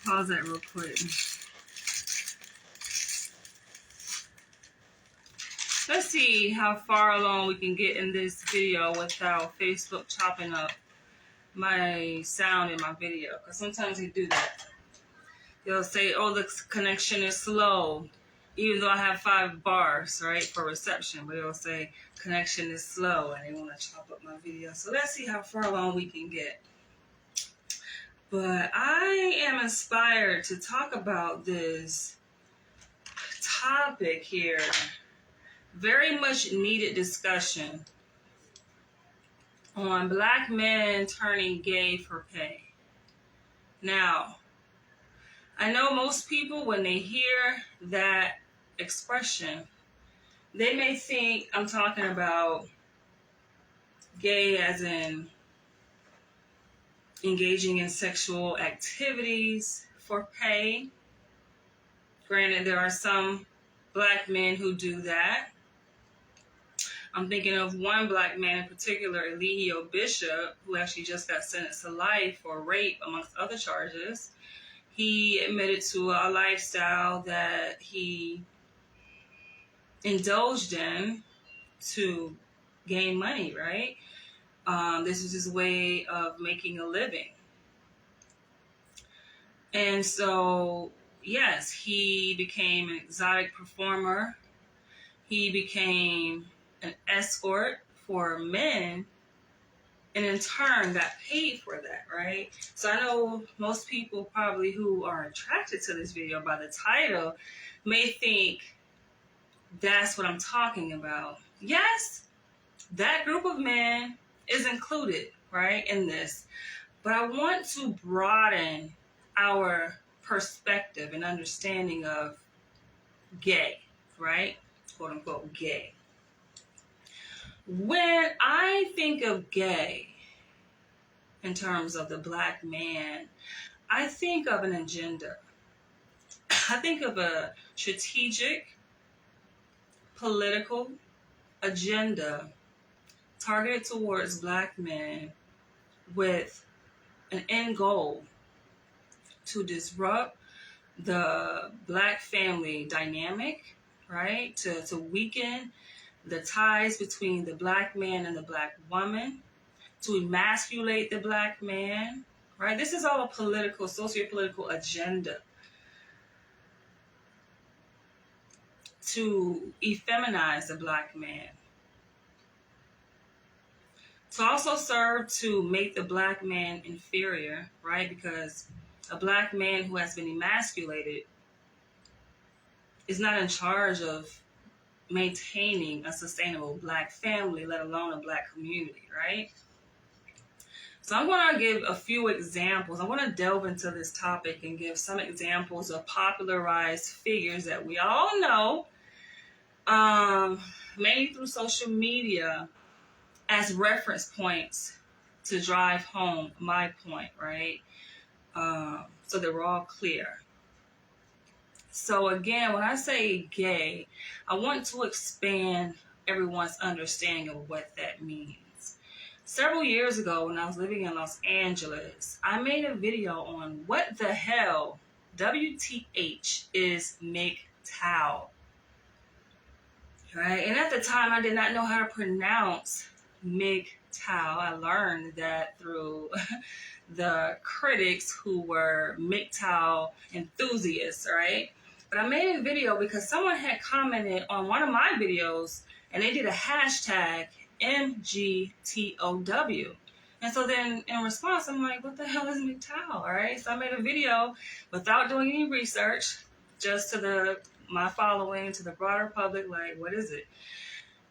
Pause that real quick. Let's see how far along we can get in this video without Facebook chopping up my sound in my video. Because sometimes they do that. They'll say, oh, the connection is slow. Even though I have 5 bars, right, for reception. But they'll say connection is slow and they want to chop up my video. So let's see how far along we can get. But I am inspired to talk about this topic here. Very much needed discussion on Black men turning gay for pay. Now, I know most people, when they hear that expression, they may think I'm talking about gay as in engaging in sexual activities for pay. Granted, there are some Black men who do that. I'm thinking of one Black man in particular, Elijio Bishop, who actually just got sentenced to life for rape, amongst other charges. He admitted to a lifestyle that he indulged in to gain money, right? This was his way of making a living. And so, yes, he became an exotic performer. He became an escort for men, and in turn got paid for that, right? So I know most people probably who are attracted to this video by the title may think that's what I'm talking about. Yes, that group of men is included, right, in this. But I want to broaden our perspective and understanding of gay, right? Quote unquote gay. When I think of gay in terms of the Black man, I think of an agenda. I think of a strategic, political agenda targeted towards Black men with an end goal to disrupt the Black family dynamic, right? To weaken the ties between the Black man and the Black woman, to emasculate the Black man, right? This is all a political, socio-political agenda to effeminize the Black man. To also serve to make the Black man inferior, right? Because a Black man who has been emasculated is not in charge of maintaining a sustainable Black family, let alone a Black community, right? So I'm going to give a few examples. I want to delve into this topic and give some examples of popularized figures that we all know, mainly through social media, as reference points to drive home my point, right? So that we're all clear. So again, when I say gay, I want to expand everyone's understanding of what that means. Several years ago, when I was living in Los Angeles, I made a video on what the hell WTH is MGTOW. Right? And at the time, I did not know how to pronounce MGTOW. I learned that through the critics who were MGTOW enthusiasts, right? But I made a video because someone had commented on one of my videos and they did a hashtag MGTOW. And so then in response, I'm like, what the hell is MGTOW, all right? So I made a video without doing any research, just to my following, to the broader public, like, what is it?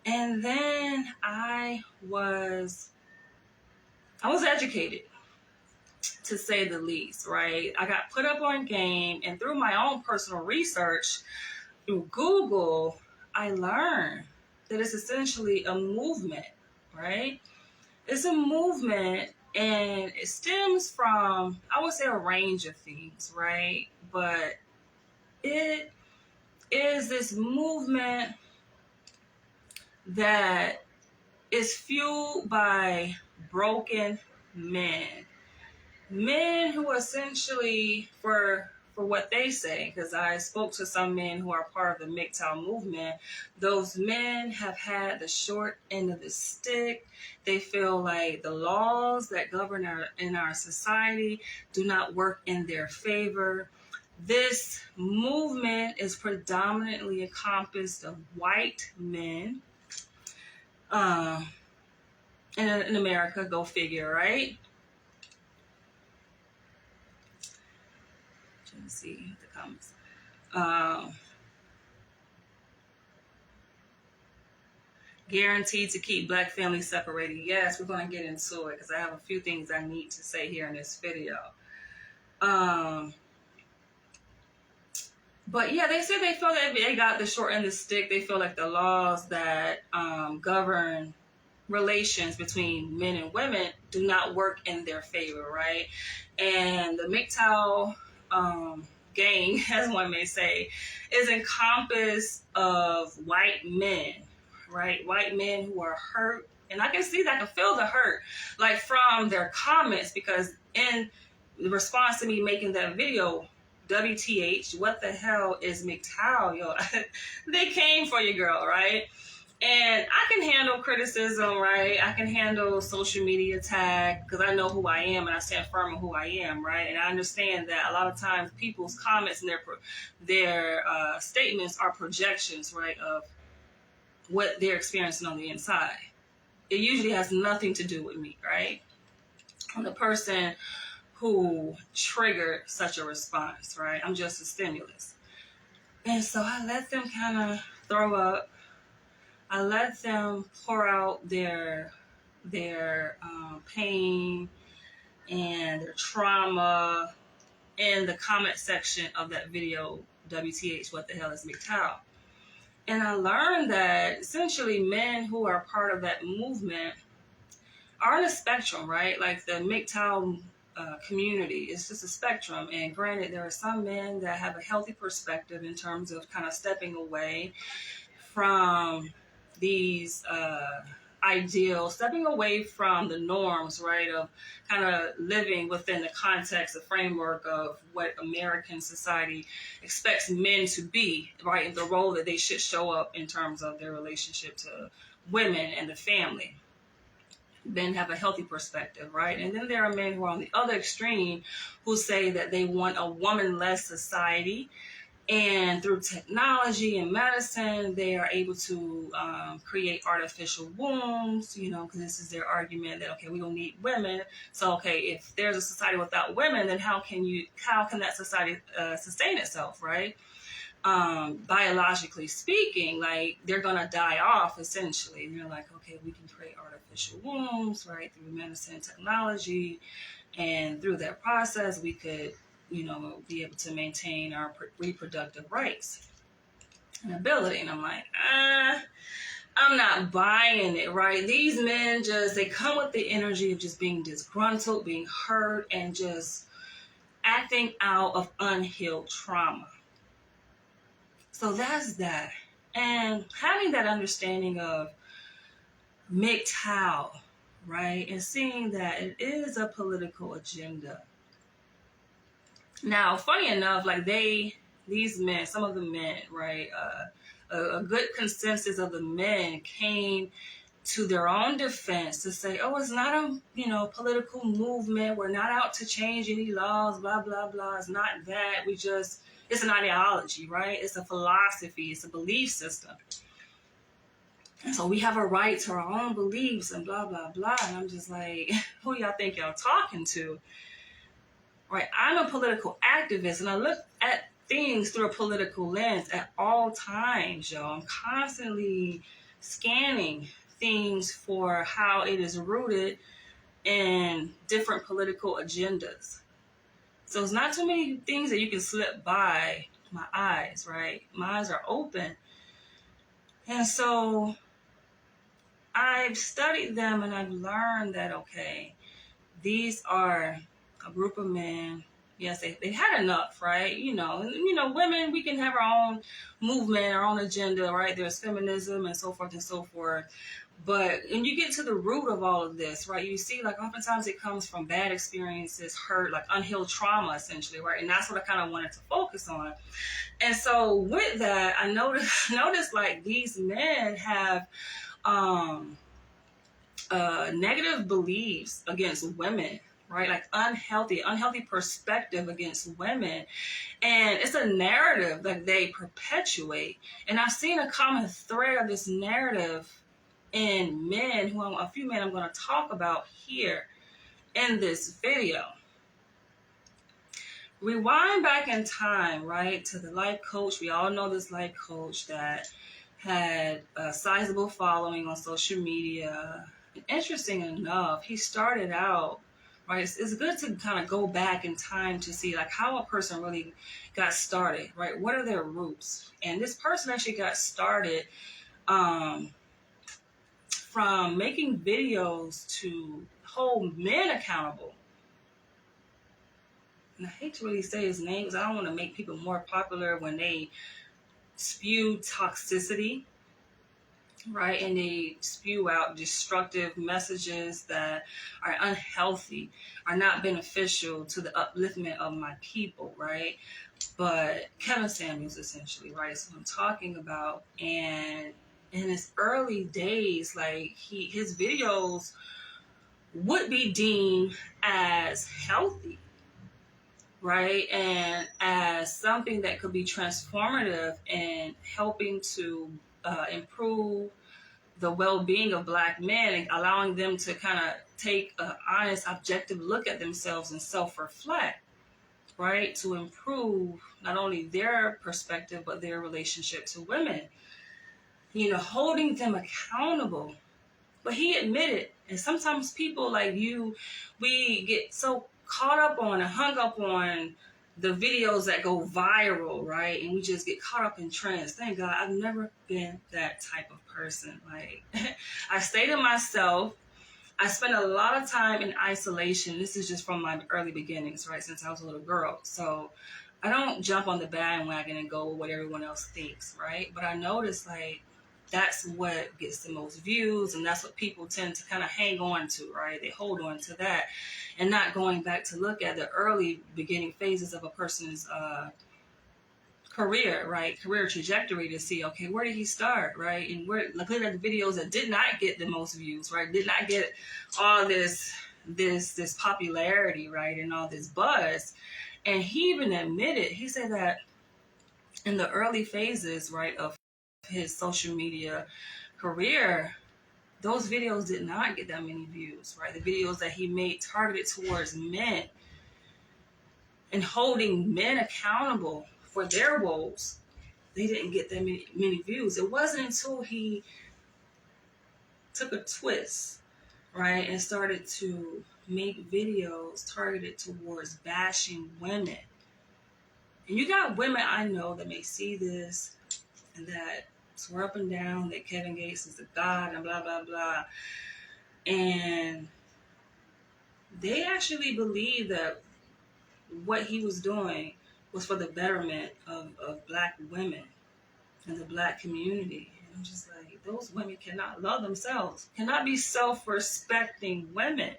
And then I was educated. to say the least, right? I got put up on game, and through my own personal research, through Google, I learned that it's essentially a movement, right? It's a movement, and it stems from, I would say, a range of things, right? But it is this movement that is fueled by broken men. Men who essentially, for what they say, because I spoke to some men who are part of the MGTOW movement, those men have had the short end of the stick. They feel like the laws that govern in our society do not work in their favor. This movement is predominantly encompassed of white men in America, go figure, right? Let's see the comments. Guaranteed to keep Black families separated. Yes, we're going to get into it because I have a few things I need to say here in this video. But yeah, they said they feel that they got the short end of the stick. They feel like the laws that govern relations between men and women do not work in their favor, right? And the MGTOW gang, as one may say, is encompassed of white men, right? White men who are hurt. And I can see that, I can feel the hurt, like from their comments, because in response to me making that video, WTH, what the hell is MGTOW, yo? They came for you, girl, right? And I can handle criticism, right? I can handle social media attack because I know who I am and I stand firm on who I am, right? And I understand that a lot of times people's comments and their statements are projections, right, of what they're experiencing on the inside. It usually has nothing to do with me, right? I'm the person who triggered such a response, right? I'm just a stimulus. And so I let them kind of throw up. I let them pour out their pain and their trauma in the comment section of that video, WTH, what the hell is MGTOW? And I learned that essentially men who are part of that movement are on a spectrum, right? Like the MGTOW community is just a spectrum. And granted, there are some men that have a healthy perspective in terms of kind of stepping away from these ideals, stepping away from the norms, right, of kind of living within the context, the framework of what American society expects men to be, right, and the role that they should show up in terms of their relationship to women and the family. Men have a healthy perspective, right? And then there are men who are on the other extreme who say that they want a woman-less society. And through technology and medicine, they are able to create artificial wombs, you know, because this is their argument that, okay, we don't need women. So, okay, if there's a society without women, then how can that society sustain itself, right? Biologically speaking, like they're going to die off essentially. And they're like, okay, we can create artificial wombs, right, through medicine and technology. And through that process, we could, you know, be able to maintain our reproductive rights and ability. And I'm like, I'm not buying it, right? These men they come with the energy of just being disgruntled, being hurt, and just acting out of unhealed trauma. So that's that. And having that understanding of MGTOW, right? And seeing that it is a political agenda. Now, funny enough, like these men, some of the men, right, a good consensus of the men came to their own defense to say, oh, it's not a, political movement. We're not out to change any laws, blah, blah, blah. It's not that. It's an ideology, right? It's a philosophy. It's a belief system. And so we have a right to our own beliefs and blah, blah, blah. And I'm just like, who y'all think y'all talking to? Right, I'm a political activist, and I look at things through a political lens at all times, y'all. I'm constantly scanning things for how it is rooted and different political agendas. So it's not too many things that you can slip by my eyes, right? My eyes are open. And so I've studied them and I've learned that, okay, these are a group of men. Yes, they had enough, right? Women, we can have our own movement, our own agenda, right? There's feminism and so forth and so forth. But when you get to the root of all of this, right, you see, like, oftentimes it comes from bad experiences, hurt, like unhealed trauma, essentially, right? And that's what I kind of wanted to focus on. And so with that, I noticed like these men have negative beliefs against women, right? Like unhealthy perspective against women. And it's a narrative that they perpetuate. And I've seen a common thread of this narrative in men, a few men I'm going to talk about here in this video. Rewind back in time, right, to the life coach. We all know this life coach that had a sizable following on social media. Interesting enough, he started out, right, it's good to kind of go back in time to see like how a person really got started, right? What are their roots? And this person actually got started from making videos to hold men accountable. And I hate to really say his name because I don't want to make people more popular when they spew toxicity, right? And they spew out destructive messages that are unhealthy, are not beneficial to the upliftment of my people, right? But Kevin Samuels, essentially, right? Is what I'm talking about. And in his early days, like his videos would be deemed as healthy, right? And as something that could be transformative and helping to improve the well-being of Black men and allowing them to kind of take an honest, objective look at themselves and self-reflect, right? To improve not only their perspective, but their relationship to women, holding them accountable. But he admitted, and sometimes people like you, we get so caught up on and hung up on the videos that go viral, right? And we just get caught up in trends. Thank God I've never been that type of person. Like, I stay to myself. I spend a lot of time in isolation. This is just from my early beginnings, right? Since I was a little girl. So I don't jump on the bandwagon and go with what everyone else thinks, right? But I notice like that's what gets the most views, and that's what people tend to kind of hang on to, right? They hold on to that and not going back to look at the early beginning phases of a person's career, right? Career trajectory to see, okay, where did he start, right? And where, look at the videos that did not get the most views, right? Did not get all this popularity, right? And all this buzz. And he even admitted, he said that in the early phases, right, of his social media career, those videos did not get that many views, right? The videos that he made targeted towards men and holding men accountable for their woes, they didn't get that many views. It wasn't until he took a twist, right, and started to make videos targeted towards bashing women. And you got women I know that may see this and that swear up and down that Kevin Gates is a god and blah, blah, blah. And they actually believe that what he was doing was for the betterment of Black women and the Black community. And I'm just like, those women cannot love themselves, cannot be self-respecting women.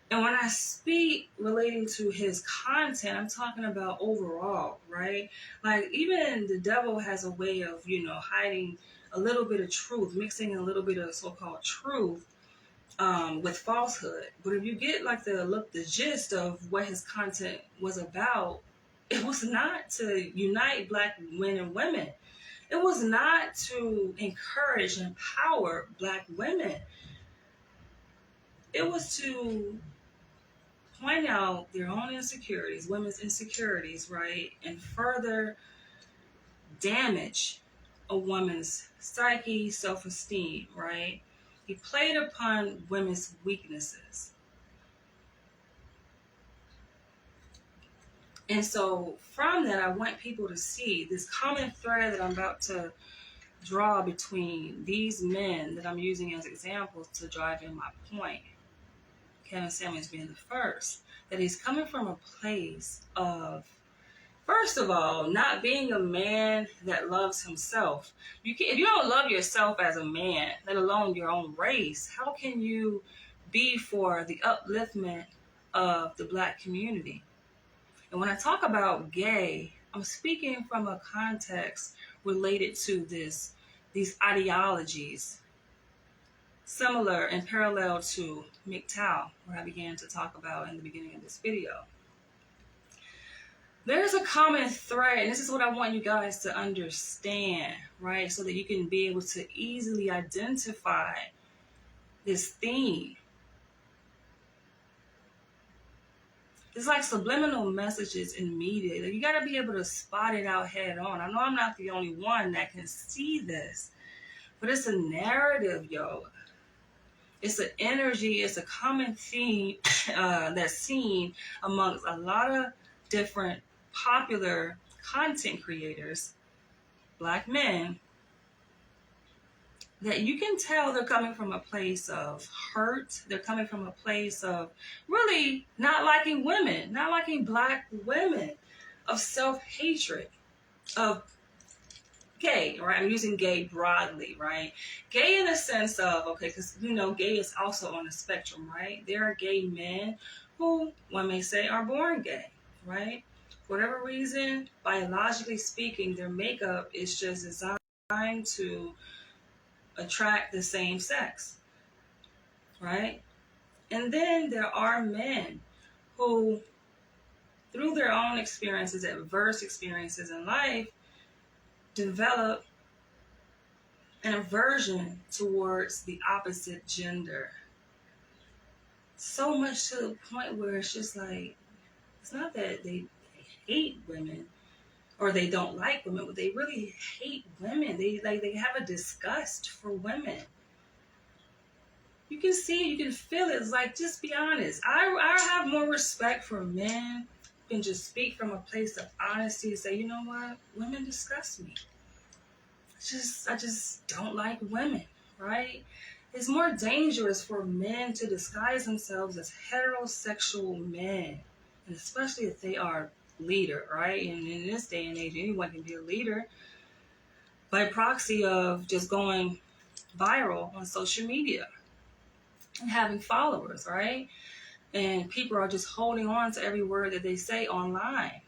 And when I speak relating to his content, I'm talking about overall, right? Like, even the devil has a way of, hiding a little bit of truth, mixing a little bit of so-called truth with falsehood. But if you get like the gist of what his content was about, it was not to unite Black men and women. It was not to encourage and empower Black women. It was to point out their own insecurities, women's insecurities, right? And further damage a woman's psyche, self-esteem, right? He played upon women's weaknesses. And so from that, I want people to see this common thread that I'm about to draw between these men that I'm using as examples to drive in my point. Kevin Samuels being the first, that he's coming from a place of, first of all, not being a man that loves himself. If you don't love yourself as a man, let alone your own race, how can you be for the upliftment of the Black community? And when I talk about gay, I'm speaking from a context related to these ideologies, similar and parallel to MGTOW, where I began to talk about in the beginning of this video. There's a common thread, and this is what I want you guys to understand, right? So that you can be able to easily identify this theme. It's like subliminal messages in media. Like, you got to be able to spot it out head on. I know I'm not the only one that can see this, but it's a narrative, yo. It's an energy, it's a common theme that's seen amongst a lot of different popular content creators, Black men, that you can tell they're coming from a place of hurt. They're coming from a place of really not liking women, not liking Black women, of self-hatred, of gay, right? I'm using gay broadly, right? Gay in the sense of, okay, because, you know, gay is also on the spectrum, right? There are gay men who, one may say, are born gay, right? For whatever reason, biologically speaking, their makeup is just designed to attract the same sex, right? And then there are men who, through their own experiences, adverse experiences in life, develop an aversion towards the opposite gender. So much to the point where it's just like, it's not that they hate women or they don't like women, but they really hate women. They have a disgust for women. You can see it, you can feel it. It's like, just be honest. I have more respect for men who can just speak from a place of honesty and say, you know what, women disgust me. I just don't like women, right? It's more dangerous for men to disguise themselves as heterosexual men, and especially if they are leader, right? And in this day and age, anyone can be a leader by proxy of just going viral on social media and having followers, right? And people are just holding on to every word that they say online.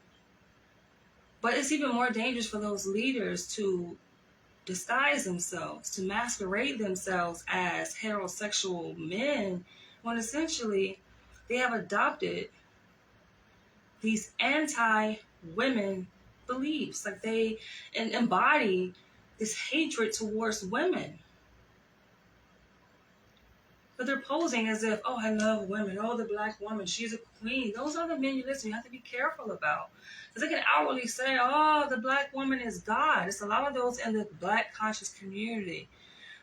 But it's even more dangerous for those leaders to disguise themselves, to masquerade themselves as heterosexual men, when essentially they have adopted these anti-women beliefs. Like, they embody this hatred towards women. But they're posing as if, oh, I love women. Oh, the Black woman, she's a queen. Those are the men you listen, you have to be careful about. Because they can outwardly say, oh, the Black woman is God. It's a lot of those in the Black conscious community.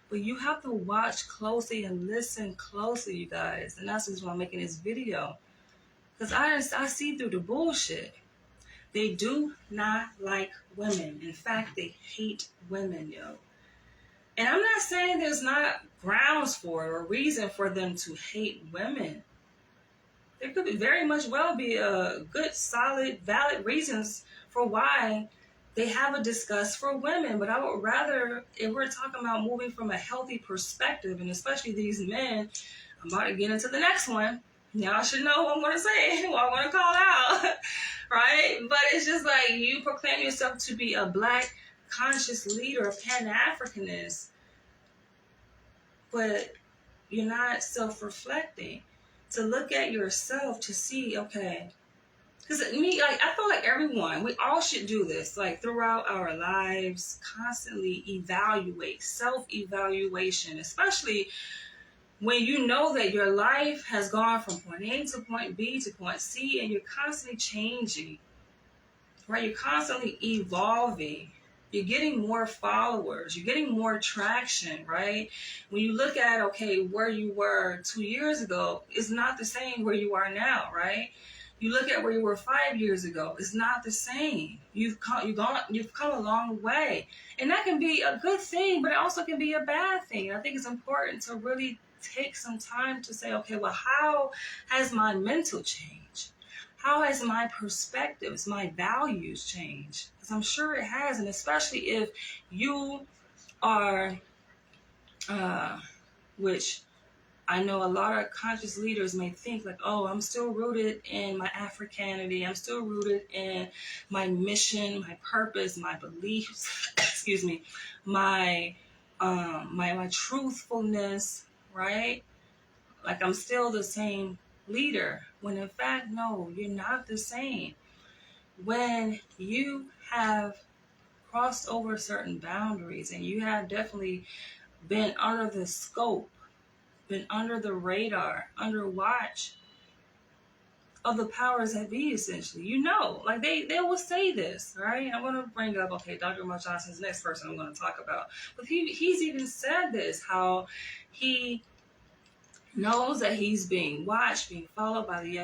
But you have to watch closely and listen closely, you guys. And that's just why I'm making this video. Because I see through the bullshit. They do not like women. In fact, they hate women, yo. And I'm not saying there's not grounds for it or reason for them to hate women. There could very much well be a good, solid, valid reasons for why they have a disgust for women. But I would rather, if we're talking about moving from a healthy perspective, and especially these men, I'm about to get into the next one. Y'all should know what I'm going to say, what I'm going to call out, right? But it's just like, you proclaim yourself to be a Black conscious leader of Pan-Africanist, but you're not self-reflecting to look at yourself to see, okay, because me, like, I feel like everyone, we all should do this, like, throughout our lives, constantly evaluate, self-evaluation, especially when you know that your life has gone from point A to point B to point C, and you're constantly changing, right? You're constantly evolving. You're getting more followers. You're getting more traction, right? When you look at, okay, where you were 2 years ago, it's not the same where you are now, right? You look at where you were 5 years ago, it's not the same. You've come a long way. And that can be a good thing, but it also can be a bad thing. I think it's important to really take some time to say, okay, well, how has my mental changed? How has my perspectives, my values changed? Because I'm sure it has, and especially if you are, which I know a lot of conscious leaders may think like, oh, I'm still rooted in my Africanity. I'm still rooted in my mission, my purpose, my beliefs, excuse me, my truthfulness, right? Like I'm still the same leader, when in fact, no, you're not the same. When you have crossed over certain boundaries and you have definitely been under the scope, been under the radar, under watch of the powers that be, essentially. Like they will say this, right? I'm going to bring up, okay, Dr. Umar Johnson's the next person I'm going to talk about. But he's even said this, how he knows that he's being watched, being followed by the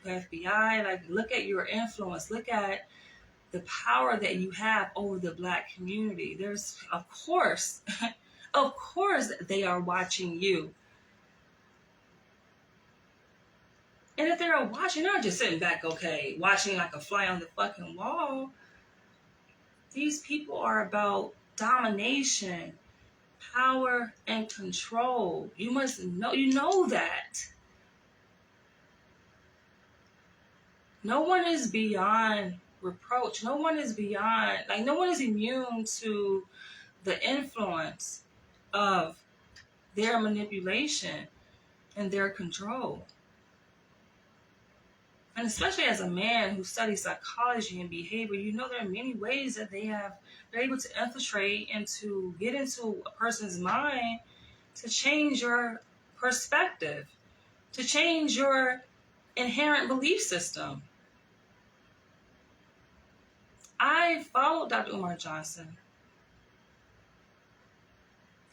FBI. Like, look at your influence. Look at the power that you have over the Black community. There's, of course, of course, they are watching you. And if they're watching, they're not just sitting back, okay, watching like a fly on the fucking wall. These people are about domination, power, and control. You must know, you know that. No one is beyond reproach. No one is beyond, like, no one is immune to the influence of their manipulation and their control. And especially as a man who studies psychology and behavior, you know there are many ways that they're able to infiltrate and to get into a person's mind to change your perspective, to change your inherent belief system. I followed Dr. Umar Johnson.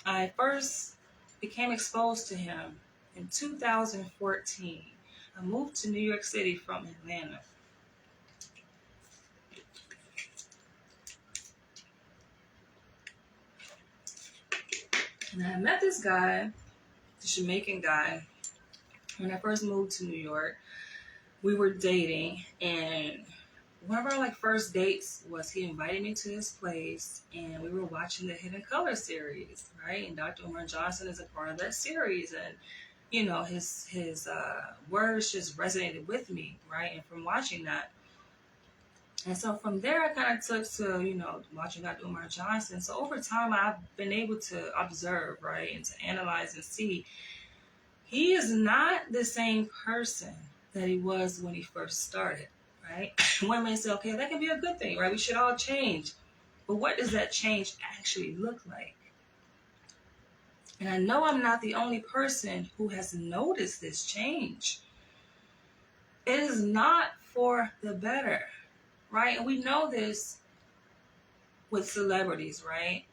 I first became exposed to him in 2014. I moved to New York City from Atlanta. And I met this guy, the Jamaican guy, when I first moved to New York. We were dating, and one of our first dates was he invited me to his place, and we were watching the Hidden Color series, right? And Dr. Umar Johnson is a part of that series, and you know, his words just resonated with me, right? And from watching that, and so from there, I kind of took to, you know, watching Dr. Umar Johnson. So over time, I've been able to observe, right, and to analyze and see he is not the same person that he was when he first started, right? One may say, okay, that can be a good thing, right? We should all change. But what does that change actually look like? And I know I'm not the only person who has noticed this change. It is not for the better, right? And we know this with celebrities, right?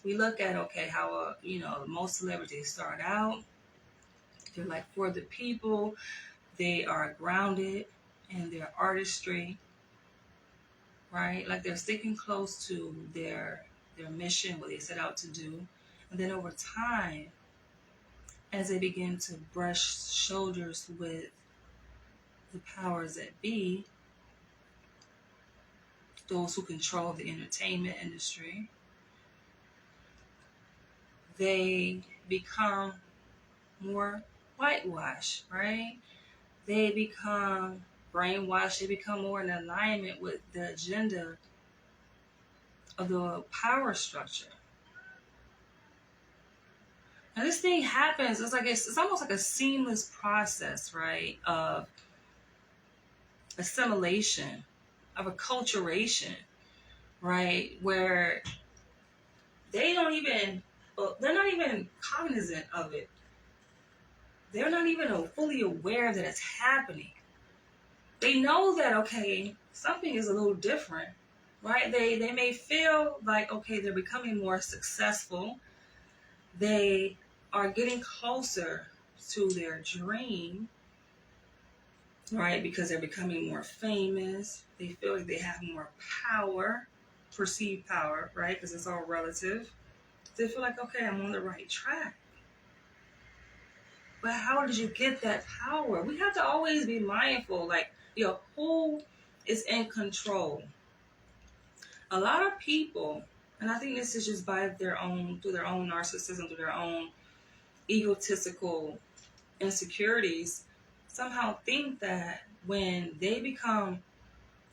We look at, okay, how, you know, most celebrities start out. They're like for the people. They are grounded in their artistry, right? Like they're sticking close to their mission, what they set out to do. And then over time, as they begin to brush shoulders with the powers that be, those who control the entertainment industry, they become more whitewashed, right? They become brainwashed. They become more in alignment with the agenda of the power structure. Now this thing happens, it's almost like a seamless process, right, of assimilation, of acculturation, right, where they're not even cognizant of it. They're not even fully aware that it's happening. They know that, okay, something is a little different, right? They may feel like, okay, they're becoming more successful. They are getting closer to their dream, right? Because they're becoming more famous. They feel like they have more power, perceived power, right? Because it's all relative. They feel like, okay, I'm on the right track. But how did you get that power? We have to always be mindful, like, who is in control? A lot of people, and I think this is just through their own narcissism, through their own egotistical insecurities, somehow think that when they become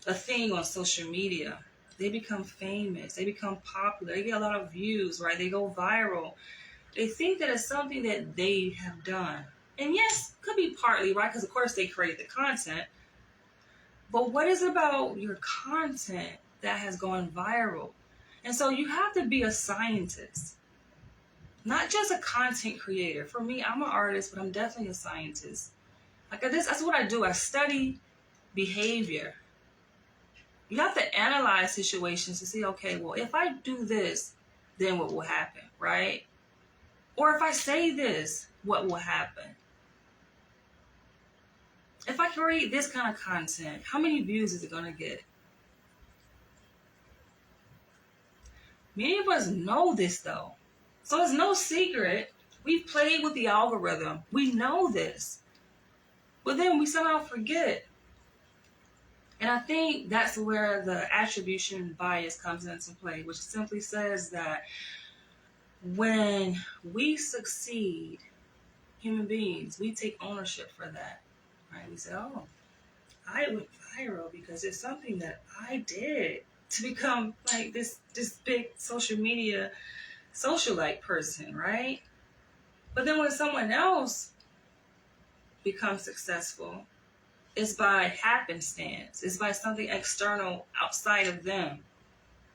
a thing on social media, they become famous, they become popular, they get a lot of views, right? They go viral. They think that it's something that they have done. And yes, could be partly, right? Because of course they create the content. But what is about your content that has gone viral? And so you have to be a scientist, not just a content creator. For me, I'm an artist, but I'm definitely a scientist. Like that's what I do. I study behavior. You have to analyze situations to see, okay, well, if I do this, then what will happen, right? Or if I say this, what will happen? If I create this kind of content, how many views is it going to get? Many of us know this, though. So it's no secret. We've played with the algorithm. We know this. But then we somehow forget. And I think that's where the attribution bias comes into play, which simply says that when we succeed, human beings, we take ownership for that. Right? We say, oh, I went viral because it's something that I did to become like this big social media socialite person, right? But then when someone else becomes successful, it's by happenstance. It's by something external outside of them,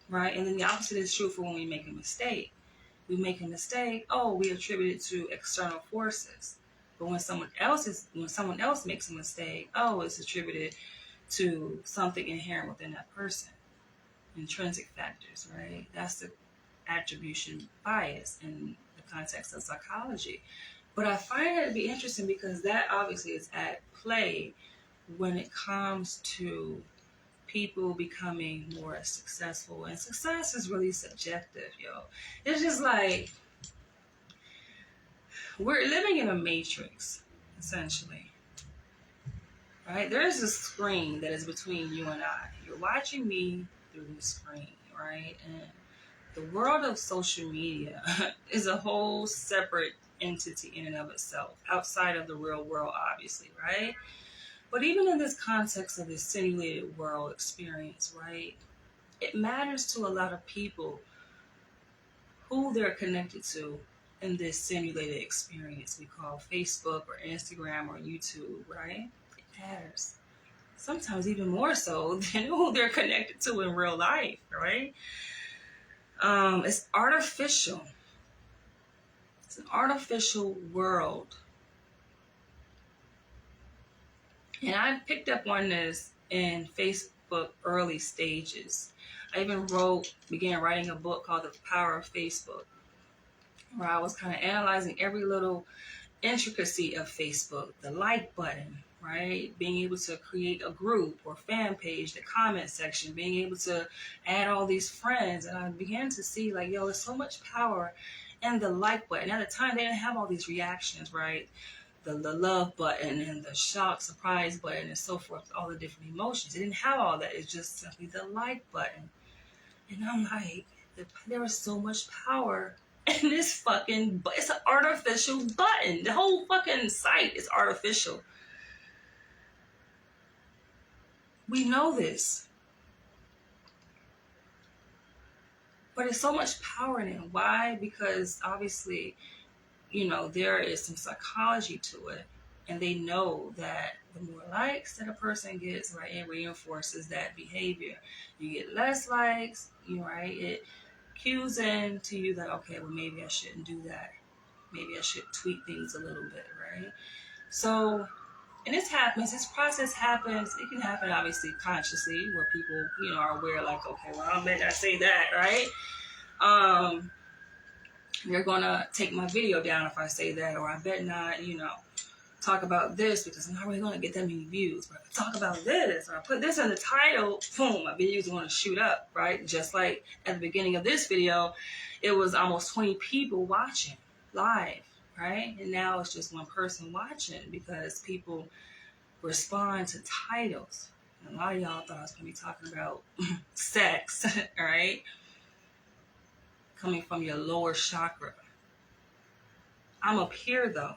right? And then the opposite is true for when we make a mistake. We make a mistake, oh, we attribute it to external forces. But when someone else makes a mistake, oh, it's attributed to something inherent within that person. Intrinsic factors, right? That's the attribution bias in the context of psychology. But I find it to be interesting because that obviously is at play when it comes to people becoming more successful. And success is really subjective, yo. It's just like we're living in a matrix, essentially. Right? There is a screen that is between you and I. You're watching me through the screen, right? And the world of social media is a whole separate entity in and of itself, outside of the real world, obviously, right? But even in this context of this simulated world experience, right, it matters to a lot of people who they're connected to in this simulated experience we call Facebook or Instagram or YouTube, right? It matters. Sometimes even more so than who they're connected to in real life, right? It's artificial. It's an artificial world. And I picked up on this in Facebook early stages. I even began writing a book called The Power of Facebook, where I was kind of analyzing every little intricacy of Facebook, the like button, right? Being able to create a group or fan page, the comment section, being able to add all these friends. And I began to see like, yo, there's so much power in the like button. At the time, they didn't have all these reactions, right? The love button and the shock, surprise button and so forth, all the different emotions. It didn't have all that. It's just simply the like button. And I'm like, there is so much power in this fucking, it's an artificial button. The whole fucking site is artificial. We know this. But there's so much power in it. Why? Because obviously, there is some psychology to it. And they know that the more likes that a person gets, right, it reinforces that behavior. You get less likes, right, it cues in to you that, okay, well, maybe I shouldn't do that. Maybe I should tweak things a little bit, right? So And this process happens, it can happen obviously consciously where people, are aware like, okay, well, I better not say that, right? They're gonna take my video down if I say that, or I bet not, talk about this because I'm not really gonna get that many views. But if I talk about this, or I put this in the title, boom, my videos are gonna shoot up, right? Just like at the beginning of this video, it was almost 20 people watching live, right? And now it's just one person watching because people respond to titles. And a lot of y'all thought I was gonna be talking about sex, right? Coming from your lower chakra. I'm up here though.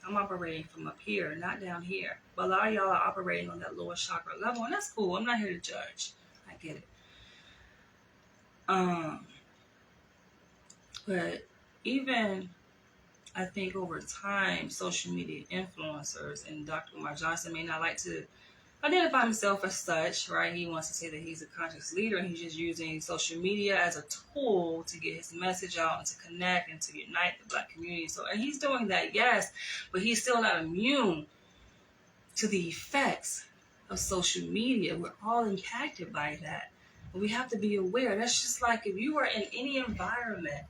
I'm operating from up here, not down here. But a lot of y'all are operating on that lower chakra level, and that's cool. I'm not here to judge. I get it. But even I think over time, social media influencers, and Dr. Umar Johnson may not like to identify himself as such, right? He wants to say that he's a conscious leader and he's just using social media as a tool to get his message out and to connect and to unite the Black community. So, and he's doing that, yes, but he's still not immune to the effects of social media. We're all impacted by that. But we have to be aware. That's just like if you are in any environment,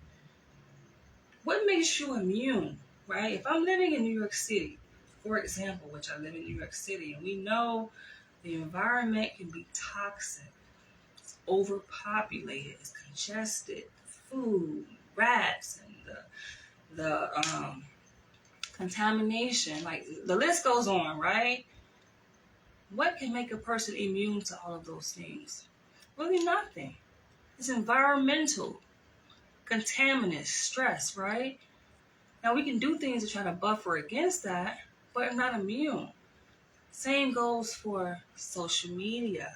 what makes you immune, right? If I'm living in New York City, for example, which I live in New York City, and we know the environment can be toxic. It's overpopulated, it's congested, food, rats, and the contamination, like the list goes on, right? What can make a person immune to all of those things? Really nothing. It's environmental, contaminants, stress, right? Now we can do things to try to buffer against that, but I'm not immune. Same goes for social media.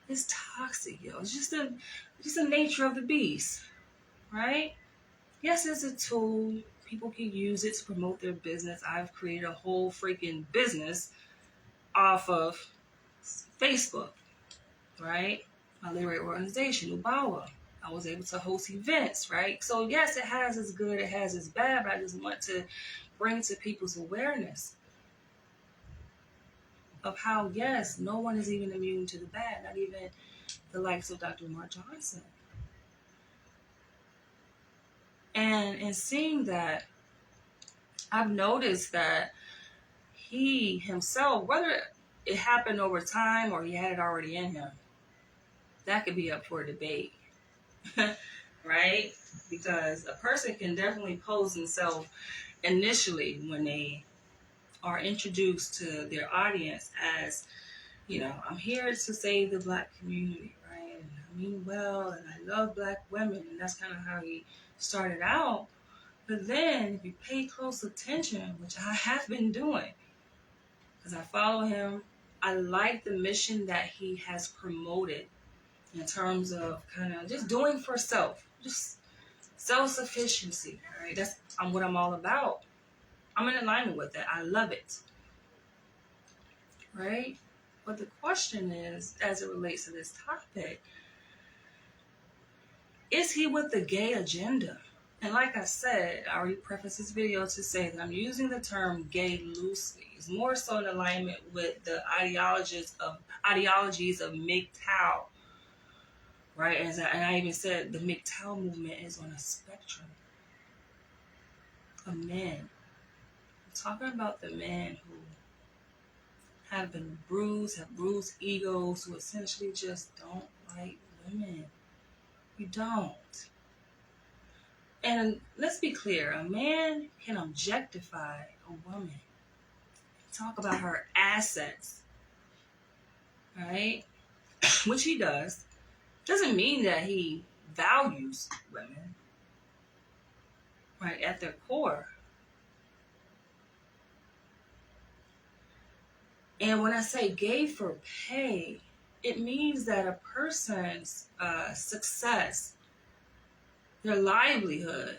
It's toxic, yo. It's just the nature of the beast, right? Yes, it's a tool. People can use it to promote their business. I've created a whole freaking business off of Facebook, right? My literary organization, Ubawa. I was able to host events, right? So yes, it has its good, it has its bad, but I just want to bring to people's awareness of how, yes, no one is even immune to the bad, not even the likes of Dr. Umar Johnson. And in seeing that, I've noticed that he himself, whether it happened over time or he had it already in him, that could be up for debate, right? Because a person can definitely pose themselves initially when they are introduced to their audience as, I'm here to save the Black community, right? And I mean well, and I love Black women, and that's kind of how he started out. But then, if you pay close attention, which I have been doing, because I follow him, I like the mission that he has promoted in terms of kind of just doing for self, just self-sufficiency, right? That's what I'm all about. I'm in alignment with that. I love it, right? But the question is, as it relates to this topic, is he with the gay agenda? And like I said, I already prefaced this video to say that I'm using the term gay loosely. It's more so in alignment with the ideologies of MGTOW, right? And I even said the MGTOW movement is on a spectrum of men. I'm talking about the men who have been bruised, have bruised egos, who essentially just don't like women. You don't. And let's be clear, a man can objectify a woman, talk about her assets, right? Which he does. Doesn't mean that he values women, right, at their core. And when I say gay for pay, it means that a person's success, their livelihood,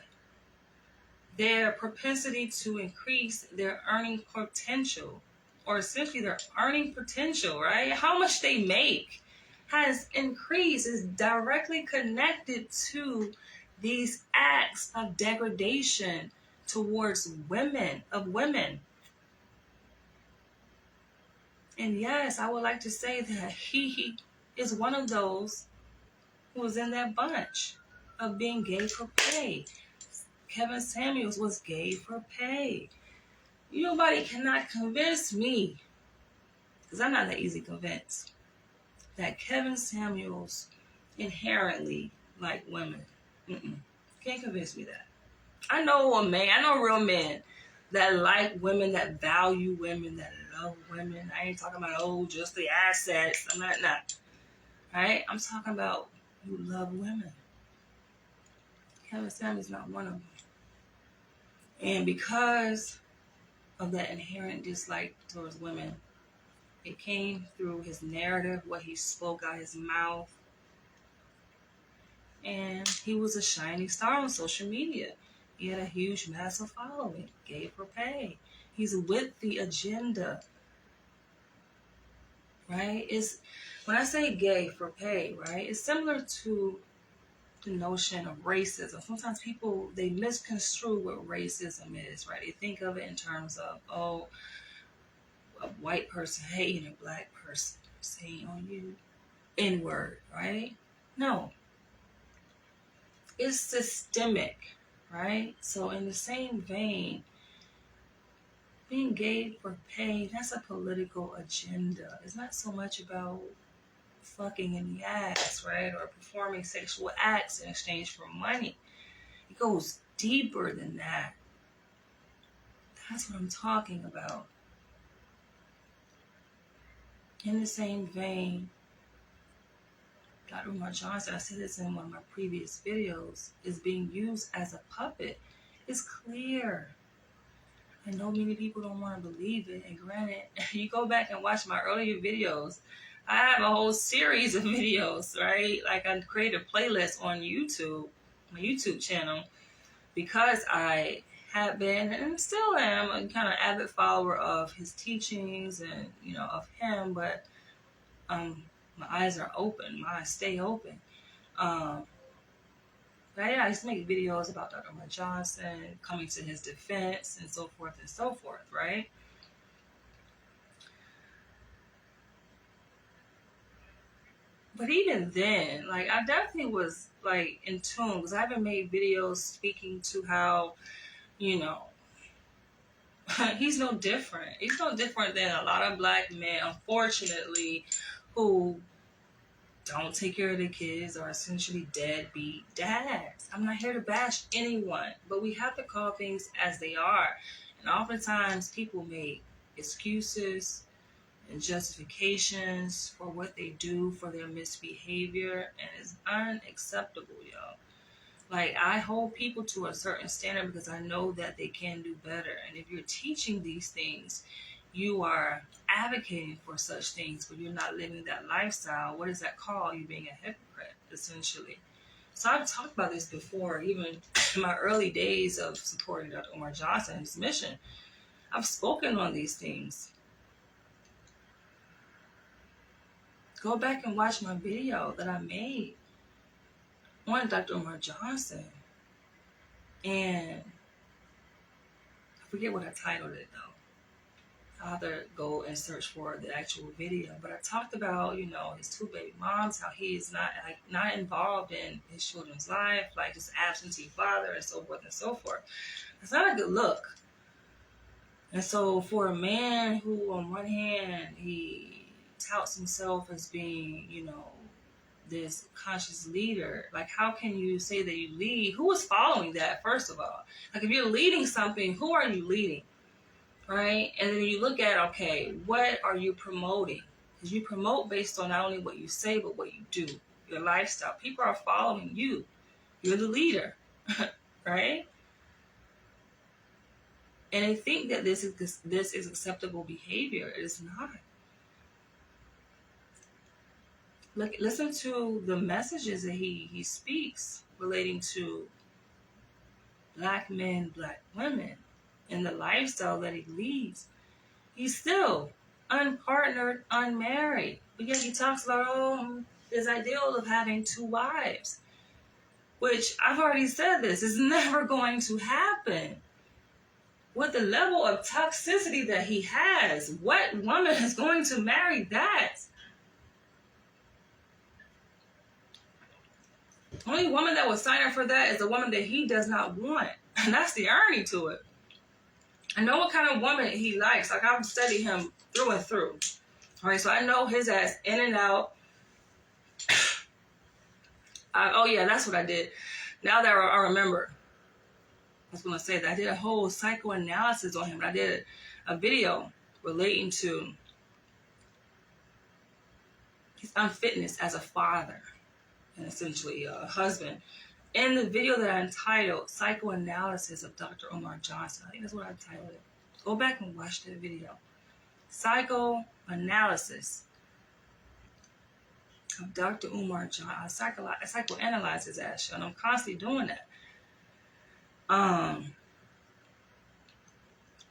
their propensity to increase their earning potential, or essentially their earning potential, right? How much they make has increased, is directly connected to these acts of degradation towards women. And yes, I would like to say that he is one of those who was in that bunch of being gay for pay. Kevin Samuels was gay for pay. Nobody cannot convince me, because I'm not that easy convinced, that Kevin Samuels inherently like women. Can't convince me that. I know real men that like women, that value women, that love women. I ain't talking about, just the assets. I'm not. Right? I'm talking about who love women. Kevin Samuels not one of them. And because of that inherent dislike towards women, it came through his narrative, what he spoke out his mouth. And he was a shining star on social media. He had a huge, massive following, gay for pay. He's with the agenda, right? When I say gay for pay, right, it's similar to the notion of racism. Sometimes people, they misconstrue what racism is, right? They think of it in terms of, a white person hating a black person, saying on you, N-word, right? No. It's systemic, right? So in the same vein, being gay for pay, that's a political agenda. It's not so much about fucking in the ass, right? Or performing sexual acts in exchange for money. It goes deeper than that. That's what I'm talking about. In the same vein, Dr. Umar Johnson, I said this in one of my previous videos, is being used as a puppet. It's clear. I know many people don't want to believe it. And granted, you go back and watch my earlier videos, I have a whole series of videos, right? Like I created a playlist on YouTube, my YouTube channel, because I have been and still am a kind of avid follower of his teachings and, of him, but my eyes are open, my eyes stay open. But yeah, I used to make videos about Dr. Umar Johnson, coming to his defense, and so forth, right? But even then, like, I definitely was, like, in tune, because I haven't made videos speaking to how, he's no different. He's no different than a lot of black men, unfortunately, who don't take care of their kids, or essentially deadbeat dads. I'm not here to bash anyone, but we have to call things as they are. And oftentimes people make excuses and justifications for what they do, for their misbehavior, and it's unacceptable, y'all. Like, I hold people to a certain standard because I know that they can do better. And if you're teaching these things, you are advocating for such things, but you're not living that lifestyle. What does that call? You being a hypocrite, essentially. So I've talked about this before, even in my early days of supporting Dr. Umar Johnson and his mission. I've spoken on these things. Go back and watch my video that I made on Dr. Umar Johnson. And I forget what I titled it, though. I'll have to go and search for the actual video. But I talked about, his two baby moms, how he is not involved in his children's life, like just absentee father and so forth and so forth. It's not a good look. And so for a man who, on one hand, he touts himself as being, this conscious leader, like, how can you say that you lead? Who is following that, first of all? Like, if you're leading something, who are you leading? Right? And then you look at, okay, what are you promoting? Because you promote based on not only what you say, but what you do, your lifestyle. People are following you. You're the leader, right? And they think that this is acceptable behavior. It is not. Listen to the messages that he speaks relating to black men, black women, and the lifestyle that he leads. He's still unpartnered, unmarried. But yet he talks about, this ideal of having 2 wives, which I've already said this is never going to happen. with the level of toxicity that he has, what woman is going to marry that? Only woman that would sign up for that is a woman that he does not want. And that's the irony to it. I know what kind of woman he likes. Like, I've studied him through and through. All right, so I know his ass in and out. Oh, yeah, that's what I did. Now that I remember, I was going to say that I did a whole psychoanalysis on him. I did a video relating to his unfitness as a father and essentially a husband. In the video that I entitled Psychoanalysis of Dr. Umar Johnson, I think that's what I titled it. Go back and watch that video. Psychoanalysis of Dr. Umar Johnson. I psychoanalyze his ass, and I'm constantly doing that.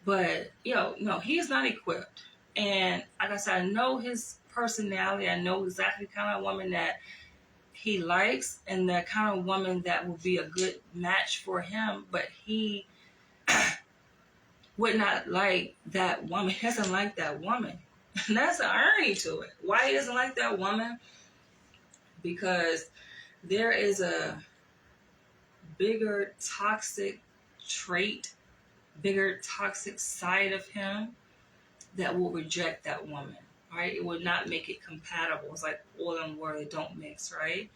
But, he's not equipped. And like I said, I know his personality. I know exactly the kind of woman that he likes and the kind of woman that will be a good match for him. But he would not like that woman. He doesn't like that woman. And that's the irony to it. Why he doesn't like that woman? Because there is a bigger toxic trait, bigger toxic side of him that will reject that woman, right? It would not make it compatible. It's like oil and water, they don't mix, right?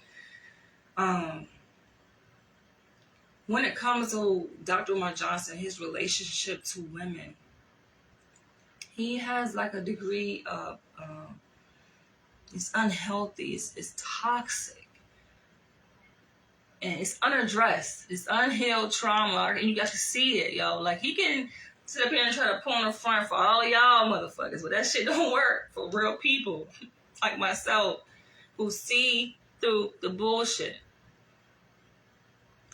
When it comes to Dr. Umar Johnson, his relationship to women, he has like a degree of, it's unhealthy, it's toxic. And it's unaddressed. It's unhealed trauma. And you got to see it, yo. Like, he can sit up here and try to pull on the front for all y'all motherfuckers. But that shit don't work for real people like myself who see through the bullshit.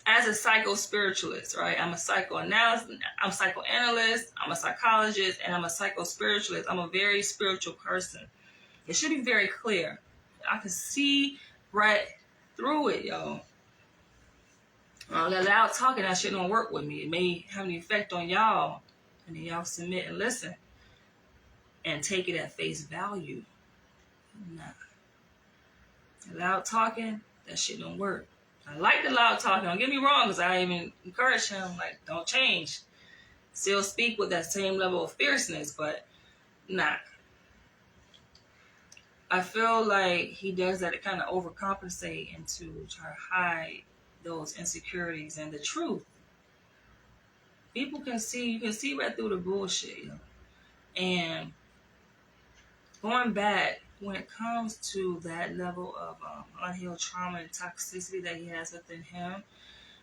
As a psycho-spiritualist, right? I'm a psychoanalyst. I'm a psychoanalyst. I'm a psychologist. And I'm a psycho-spiritualist. I'm a very spiritual person. It should be very clear. I can see right through it, yo. That loud talking, that shit don't work with me. It may have an effect on y'all. And then y'all submit and listen. And take it at face value. Nah. The loud talking, that shit don't work. I like the loud talking. Don't get me wrong, because I even encourage him, like, don't change. Still speak with that same level of fierceness, but nah. I feel like he does that to kind of overcompensate and to try to hide those insecurities and the truth. People can see, you can see right through the bullshit, you know. And going back, when it comes to that level of unhealed trauma and toxicity that he has within him,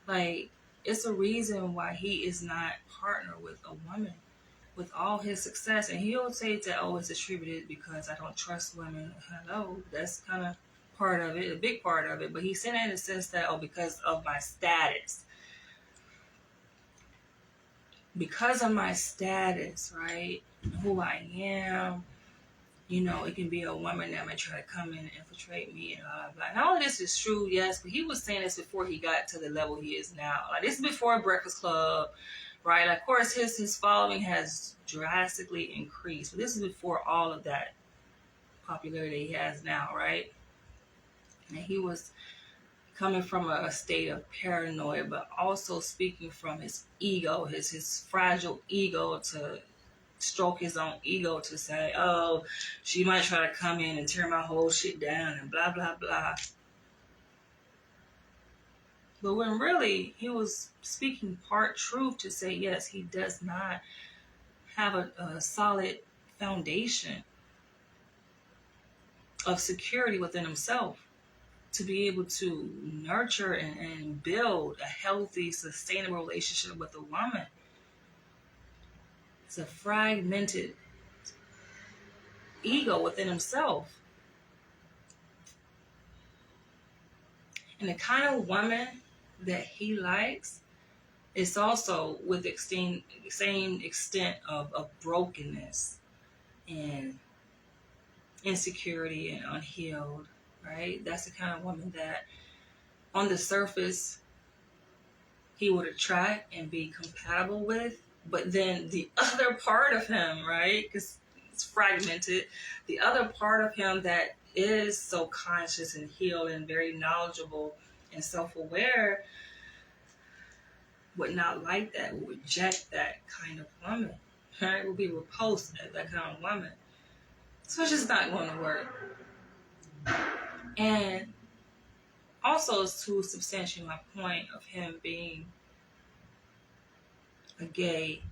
like, it's a reason why he is not partnered with a woman with all his success. And he'll say that, oh, it's attributed because I don't trust women. Hello, that's kind of part of it, a big part of it. But he's saying it in the sense that, oh, because of my status. Because of my status, right? Who I am. You know, it can be a woman that might try to come in and infiltrate me and blah, blah, blah. And all of this is true, yes, but he was saying this before he got to the level he is now. Like, this is before Breakfast Club, right? Like, of course, his following has drastically increased, but this is before all of that popularity he has now, right? And he was coming from a state of paranoia, but also speaking from his ego, his fragile ego, to stroke his own ego to say, oh, she might try to come in and tear my whole shit down and blah, blah, blah. But when really he was speaking part truth to say, yes, he does not have a solid foundation of security within himself to be able to nurture and build a healthy, sustainable relationship with a woman. It's a fragmented ego within himself. And the kind of woman that he likes is also with the same extent of brokenness and insecurity and unhealed, right? That's the kind of woman that on the surface he would attract and be compatible with, But then the other part of him, right? Because it's fragmented. The other part of him that is so conscious and healed and very knowledgeable and self-aware would not like that, would reject that kind of woman, right? Would be repulsed at that kind of woman. So it's just not going to work. And also, to substantiate my point of him being a gay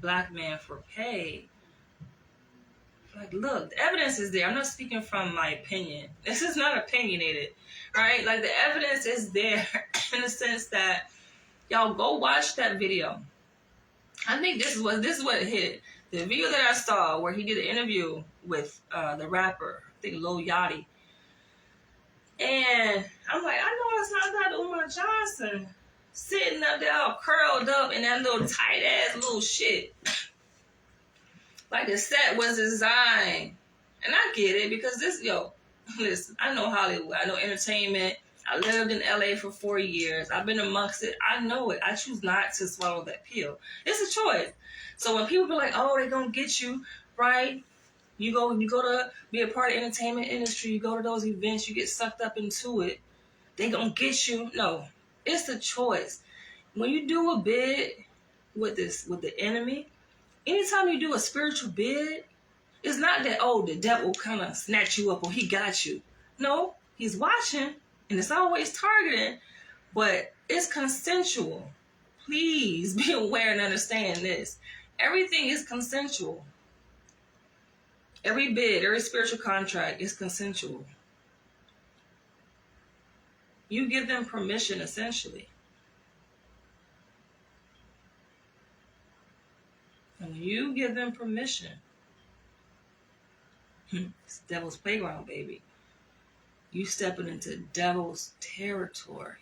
black man for pay, like, look, the evidence is there. I'm not speaking from my opinion. This is not opinionated, right? Like, the evidence is there in the sense that, y'all go watch that video. I think this is what hit. The video that I saw where he did an interview with the rapper, I think Lil Yachty. And I'm like, I know it's not Dr. Umar Johnson sitting up there all curled up in that little tight ass little shit. Like, the set was designed. And I get it because listen, I know Hollywood. I know entertainment. I lived in LA for 4 years. I've been amongst it. I know it. I choose not to swallow that pill. It's a choice. So when people be like, oh, they're going to get you, right? You go to be a part of the entertainment industry. You go to those events. You get sucked up into it. They going to get you. No, it's a choice. When you do a bid with the enemy, anytime you do a spiritual bid, it's not that, oh, the devil kind of snatch you up or he got you. No, he's watching. And it's always targeting, but it's consensual. Please be aware and understand this. Everything is consensual. Every bid, every spiritual contract is consensual. You give them permission, essentially. And when you give them permission, it's devil's playground, baby. You stepping into devil's territory.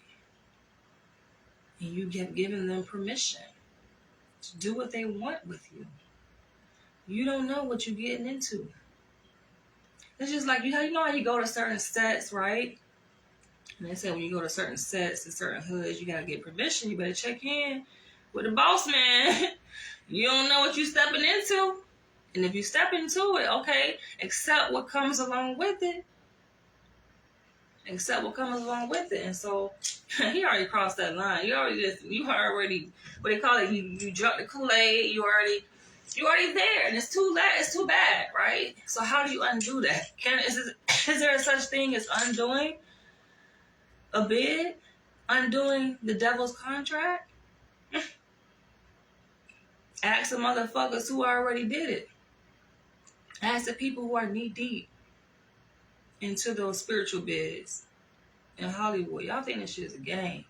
And you have given them permission to do what they want with you. You don't know what you're getting into. It's just like, you know how you go to certain sets, right? And they say when you go to certain sets and certain hoods, you got to get permission. You better check in with the boss man. You don't know what you're stepping into. And if you step into it, okay, accept what comes along with it. Accept what comes along with it. And so he already crossed that line. You already, what they call it, you drunk the Kool-Aid, you already there, and it's too late. It's too bad, right? So how do you undo that? Is there such thing as undoing a bid? Undoing the devil's contract? Ask the motherfuckers who already did it. Ask the people who are knee deep into those spiritual bids in Hollywood. Y'all think this shit is a game.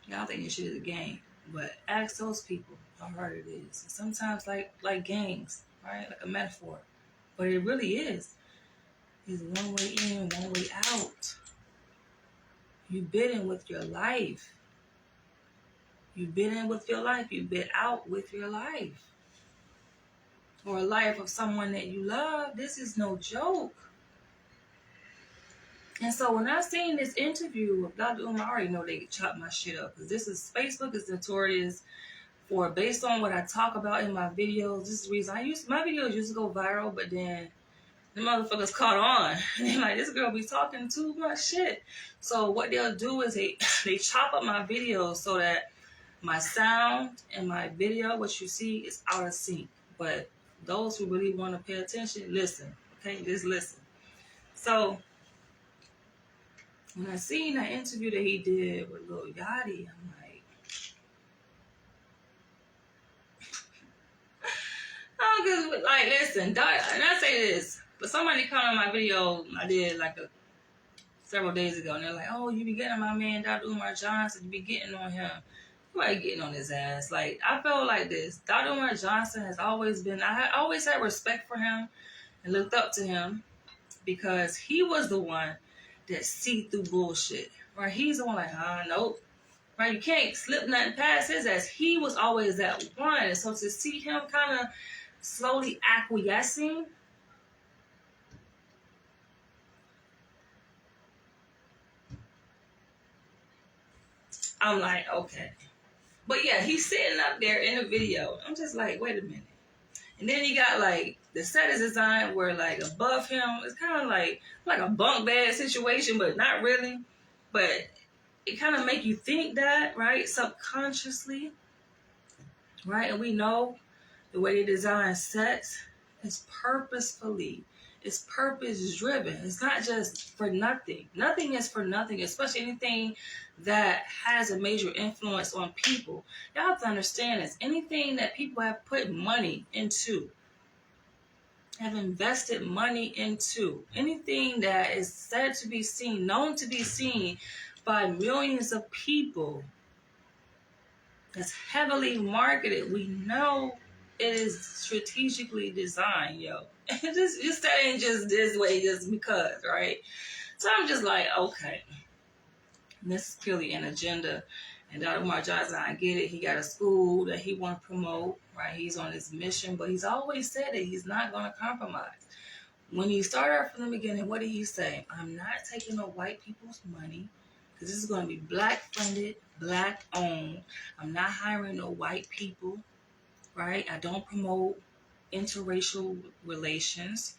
Y'all think this shit is a game. But ask those people how hard it is. And sometimes like gangs, right? Like a metaphor. But it really is. It's one way in, one way out. You bid in with your life. You bid in with your life. You bid out with your life. Or a life of someone that you love. This is no joke. And so when I seen this interview with Dr. Umar, I already know they chopped my shit up. Because Facebook is notorious for, based on what I talk about in my videos, this is the reason my videos used to go viral, but then the motherfuckers caught on. And they're like, this girl be talking too much shit. So what they'll do is they chop up my videos so that my sound and my video, what you see, is out of sync. But those who really want to pay attention, listen. Okay, just listen. So when I seen that interview that he did with Lil Yachty, I'm like, oh, cause like, listen, and I say this, but somebody commented on my video I did several days ago, and they're like, oh, you be getting on my man Dr. Umar Johnson, you be getting on him. You ain't getting on his ass. Like, I felt like this. Dr. Umar Johnson has always been, I always had respect for him and looked up to him because he was the one that see through bullshit. Right? He's the one like, nope. Right? You can't slip nothing past his ass. He was always that one. And so to see him kind of slowly acquiescing, I'm like, okay. But yeah, he's sitting up there in the video. I'm just like, wait a minute. And then he got like the set is designed where like above him it's kind of like a bunk bed situation, but not really. But it kind of make you think that, right, subconsciously, right? And we know the way they design sets is purposefully. It's purpose driven. It's not just for nothing. Nothing is for nothing, especially anything that has a major influence on people. Y'all have to understand this. Anything that people have put money into, have invested money into, anything that is said to be seen, known to be seen by millions of people, that's heavily marketed, we know it is strategically designed, yo. Just that ain't just this way just because, right? So I'm just like, okay, this is clearly an agenda. And Dr. Umar Johnson, I get it. He got a school that he want to promote, right? He's on his mission, but he's always said that he's not going to compromise. When he started out from the beginning, what did he say? I'm not taking no white people's money because this is going to be black funded, black owned. I'm not hiring no white people, right? I don't promote interracial relations,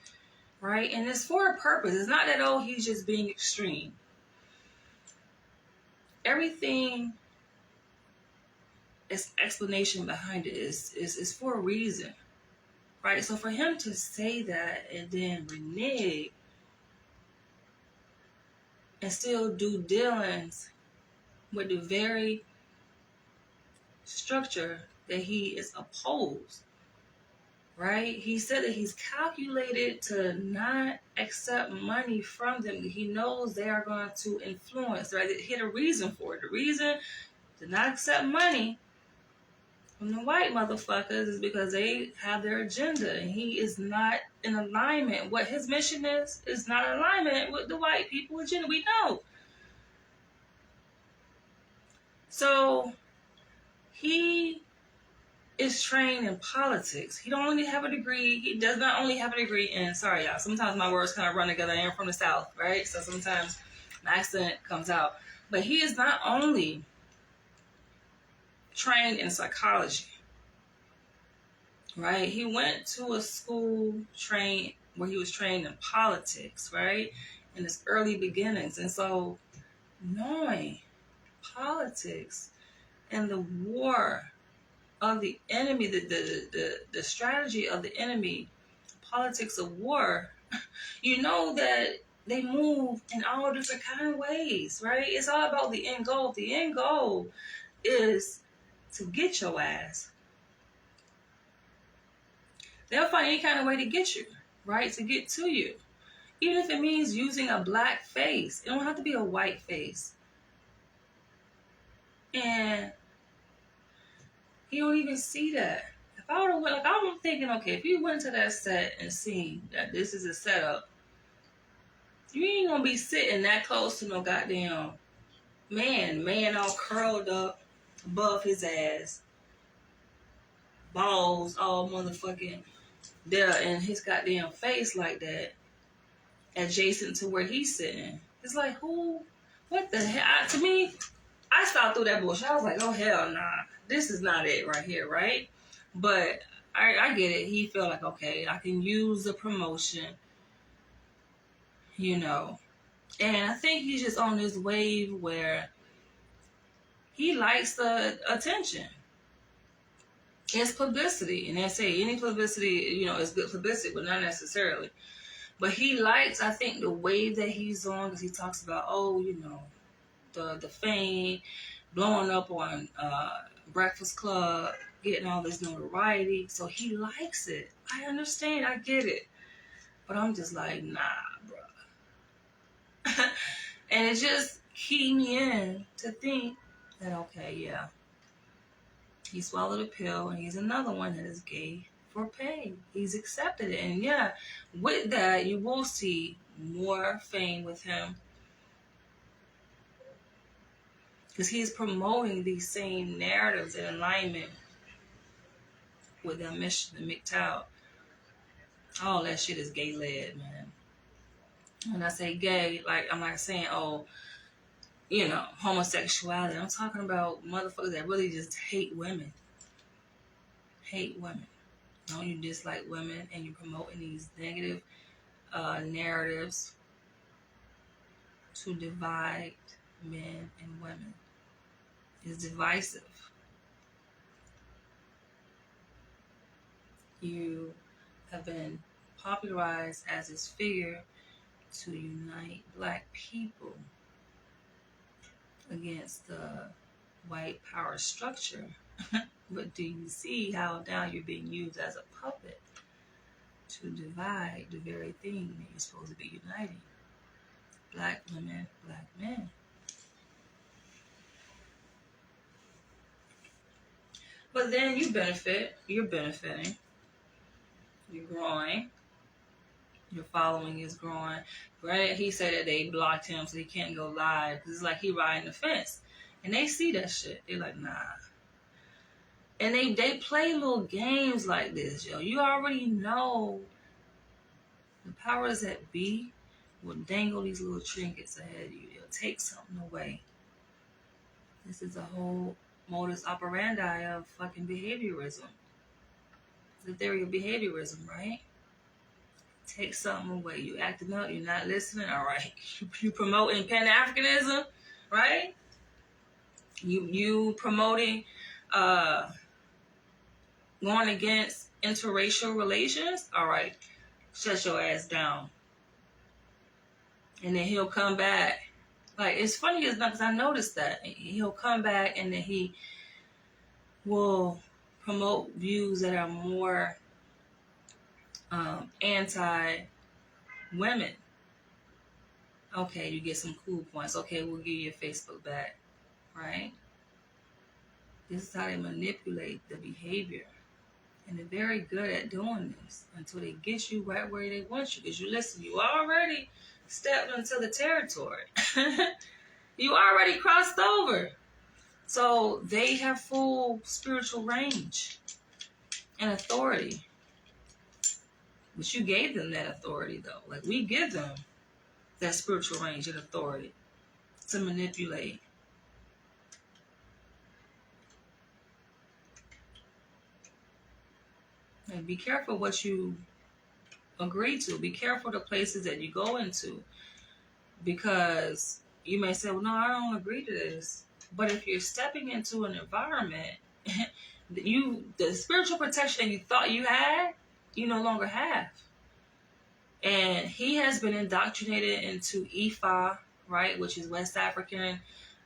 right? And it's for a purpose. It's not that, oh, he's just being extreme. Everything is explanation behind it is for a reason, right? So for him to say that and then renege and still do dealings with the very structure that he is opposed, right? He said that he's calculated to not accept money from them. He knows they are going to influence, right? He had a reason for it. The reason to not accept money from the white motherfuckers is because they have their agenda and he is not in alignment. What his mission is not in alignment with the white people agenda. We know. So he is trained in politics. He don't only have a degree. He does not only have a degree in, sorry y'all, sometimes my words kind of run together. I am from the South, right? So sometimes my accent comes out. But he is not only trained in psychology, right? He went to a school where he was trained in politics, right? In his early beginnings. And so knowing politics and the war of the enemy, the strategy of the enemy, politics of war, you know that they move in all different kind of ways, right? It's all about the end goal. The end goal is to get your ass. They'll find any kind of way to get you, right? To get to you. Even if it means using a black face. It don't have to be a white face. And he don't even see that. If I would have went, like I'm thinking, okay, if you went to that set and seen that this is a setup, you ain't gonna be sitting that close to no goddamn man all curled up above his ass, balls all motherfucking there in his goddamn face like that, adjacent to where he's sitting. It's like, who? What the hell? To me, I stopped through that bullshit. I was like, oh hell nah. This is not it right here, right? But I get it. He felt like, okay, I can use the promotion, you know. And I think he's just on this wave where he likes the attention. It's publicity. And they say any publicity, you know, is good publicity, but not necessarily. But he likes, I think, the wave that he's on because he talks about, oh, you know, the fame, blowing up on Breakfast Club, getting all this notoriety. So he likes it. I understand. I get it. But I'm just like, nah, bro. And it just keyed me in to think that, okay, yeah, he swallowed a pill and he's another one that is gay for pay. He's accepted it. And yeah, with that, you will see more fame with him. Because he's promoting these same narratives in alignment with their mission, the MGTOW. All that shit is gay-led, man. When I say gay, like, I'm not saying, oh, homosexuality. I'm talking about motherfuckers that really just hate women. Hate women. You dislike women and you're promoting these negative narratives to divide men and women. It's divisive. You have been popularized as this figure to unite black people against the white power structure. But do you see how now you're being used as a puppet to divide the very thing that you're supposed to be uniting? Black women, black men. But then you benefit. You're benefiting. You're growing. Your following is growing. Granted, he said that they blocked him so he can't go live. Because it's like he riding the fence. And they see that shit. They're like, nah. And they play little games like this, yo. You already know the powers that be will dangle these little trinkets ahead of you. They'll take something away. This is a whole modus operandi of fucking behaviorism. The theory of behaviorism, right? Take something away. You acting up, you're not listening, all right. You promoting Pan-Africanism, right? You promoting going against interracial relations, all right. Shut your ass down. And then he'll come back. Like, it's funny as not because I noticed that. He'll come back and then he will promote views that are more anti-women. Okay, you get some cool points. Okay, we'll give you your Facebook back, right? This is how they manipulate the behavior. And they're very good at doing this until they get you right where they want you. Because you already stepped into the territory. You already crossed over. So they have full spiritual range and authority. But you gave them that authority, though. Like, we give them that spiritual range and authority to manipulate. And be careful what you agree to. Be careful the places that you go into. Because you may say, well, no, I don't agree to this. But if you're stepping into an environment, the spiritual protection you thought you had, you no longer have. And he has been indoctrinated into Ifa, right, which is West African